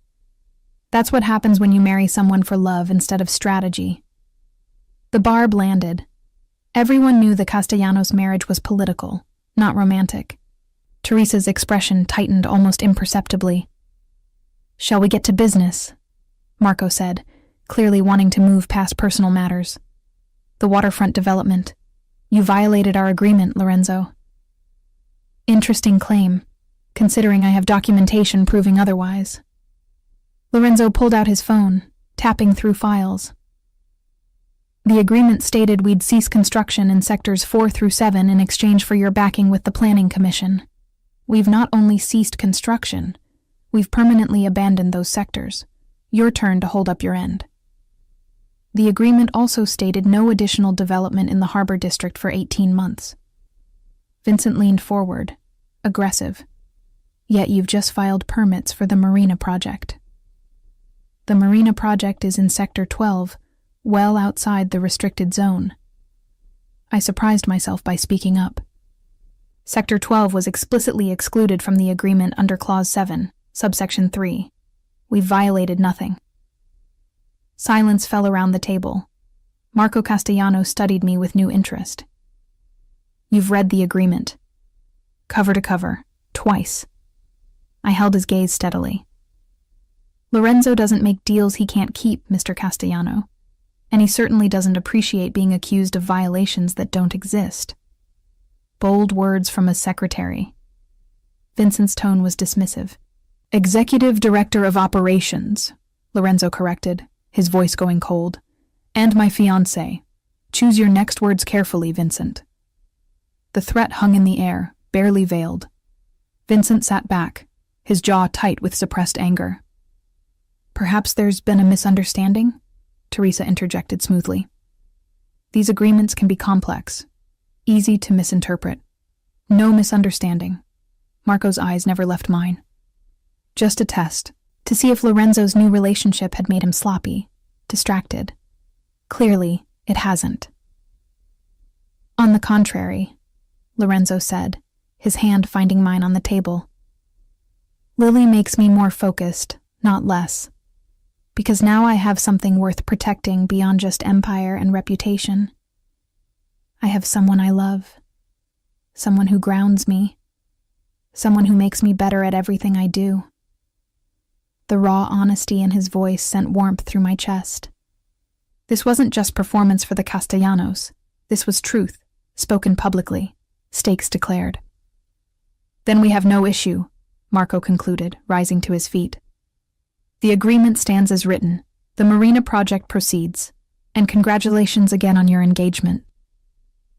That's what happens when you marry someone for love instead of strategy. The barb landed. Everyone knew the Castellanos' marriage was political, not romantic. Teresa's expression tightened almost imperceptibly. Shall we get to business? Marco said, clearly wanting to move past personal matters. The waterfront development. You violated our agreement, Lorenzo. Interesting claim, considering I have documentation proving otherwise. Lorenzo pulled out his phone, tapping through files. The agreement stated we'd cease construction in sectors 4 through 7 in exchange for your backing with the Planning Commission. We've not only ceased construction, we've permanently abandoned those sectors. Your turn to hold up your end. The agreement also stated no additional development in the Harbor District for 18 months. Vincent leaned forward, aggressive. Yet you've just filed permits for the Marina project. The Marina project is in Sector 12, well outside the restricted zone. I surprised myself by speaking up. Sector 12 was explicitly excluded from the agreement under Clause 7, Subsection 3. We violated nothing. Silence fell around the table. Marco Castellanos studied me with new interest. You've read the agreement. Cover to cover, twice. I held his gaze steadily. Lorenzo doesn't make deals he can't keep, Mr. Castellano. and he certainly doesn't appreciate being accused of violations that don't exist. Bold words from a secretary. Vincent's tone was dismissive. Executive Director of Operations, Lorenzo corrected, his voice going cold. And my fiancé. Choose your next words carefully, Vincent. The threat hung in the air, barely veiled. Vincent sat back, his jaw tight with suppressed anger. Perhaps there's been a misunderstanding? Teresa interjected smoothly. These agreements can be complex, easy to misinterpret. No misunderstanding. Marco's eyes never left mine. Just a test, to see if Lorenzo's new relationship had made him sloppy, distracted. Clearly, it hasn't. On the contrary, Lorenzo said, his hand finding mine on the table. Lily makes me more focused, not less. Because now I have something worth protecting beyond just empire and reputation. I have someone I love. Someone who grounds me. Someone who makes me better at everything I do. The raw honesty in his voice sent warmth through my chest. This wasn't just performance for the Castellanos. This was truth, spoken publicly, stakes declared. Then we have no issue, Marco concluded, rising to his feet. The agreement stands as written. The Marina project proceeds, and congratulations again on your engagement.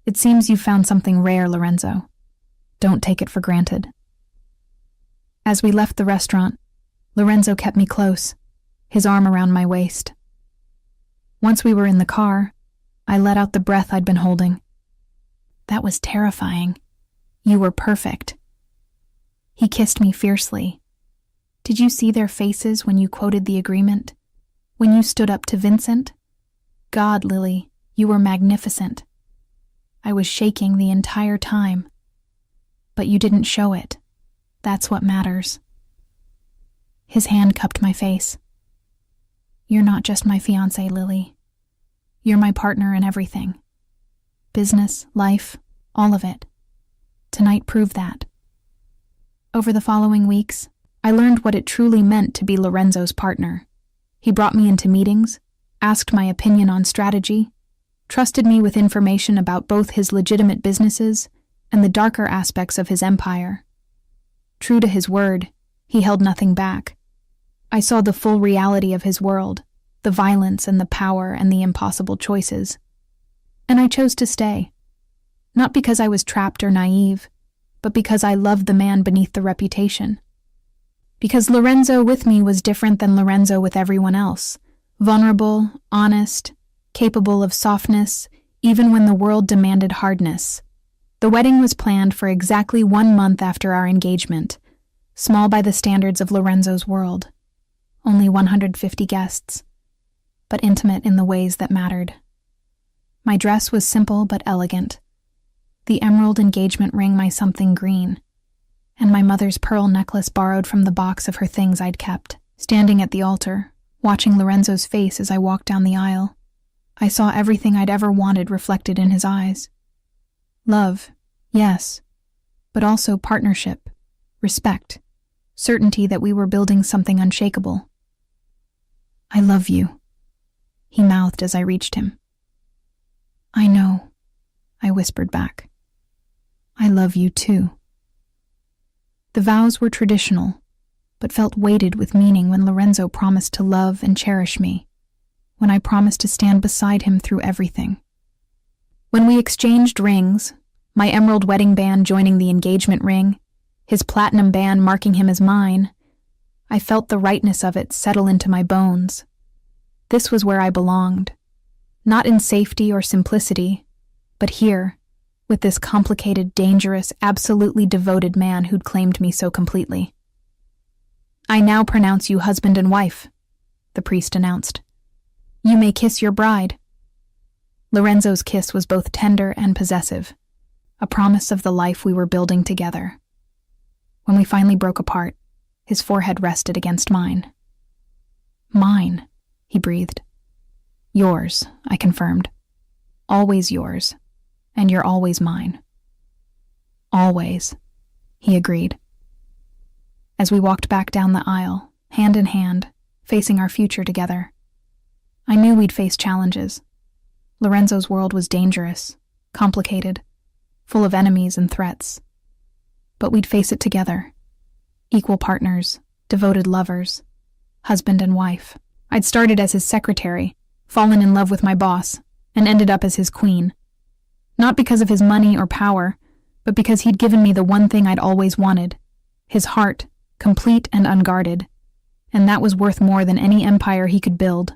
It seems you've found something rare, Lorenzo. Don't take it for granted. As we left the restaurant, Lorenzo kept me close, his arm around my waist. Once we were in the car, I let out the breath I'd been holding. That was terrifying. You were perfect. He kissed me fiercely. Did you see their faces when you quoted the agreement? When you stood up to Vincent? God, Lily, you were magnificent. I was shaking the entire time. But you didn't show it. That's what matters. His hand cupped my face. You're not just my fiancé, Lily. You're my partner in everything. Business, life, all of it. Tonight proved that. Over the following weeks, I learned what it truly meant to be Lorenzo's partner. He brought me into meetings, asked my opinion on strategy, trusted me with information about both his legitimate businesses and the darker aspects of his empire. True to his word, he held nothing back. I saw the full reality of his world, the violence and the power and the impossible choices. And I chose to stay. Not because I was trapped or naive, but because I loved the man beneath the reputation. Because Lorenzo with me was different than Lorenzo with everyone else. Vulnerable, honest, capable of softness, even when the world demanded hardness. The wedding was planned for exactly 1 month after our engagement, small by the standards of Lorenzo's world. Only 150 guests, but intimate in the ways that mattered. My dress was simple but elegant. The emerald engagement ring my something green, and my mother's pearl necklace borrowed from the box of her things I'd kept. Standing at the altar, watching Lorenzo's face as I walked down the aisle, I saw everything I'd ever wanted reflected in his eyes. Love, yes, but also partnership, respect, certainty that we were building something unshakable. I love you, he mouthed as I reached him. I know, I whispered back. I love you too. The vows were traditional, but felt weighted with meaning when Lorenzo promised to love and cherish me, when I promised to stand beside him through everything. When we exchanged rings, my emerald wedding band joining the engagement ring, his platinum band marking him as mine, I felt the rightness of it settle into my bones. This was where I belonged, not in safety or simplicity, but here, with this complicated, dangerous, absolutely devoted man who'd claimed me so completely. I now pronounce you husband and wife, the priest announced. You may kiss your bride. Lorenzo's kiss was both tender and possessive, a promise of the life we were building together. When we finally broke apart, his forehead rested against mine. Mine, he breathed. Yours, I confirmed. Always yours, and you're always mine. Always, he agreed. As we walked back down the aisle, hand in hand, facing our future together, I knew we'd face challenges. Lorenzo's world was dangerous, complicated, full of enemies and threats. But we'd face it together. Equal partners, devoted lovers, husband and wife. I'd started as his secretary, fallen in love with my boss, and ended up as his queen. Not because of his money or power, but because he'd given me the one thing I'd always wanted, his heart, complete and unguarded. And that was worth more than any empire he could build.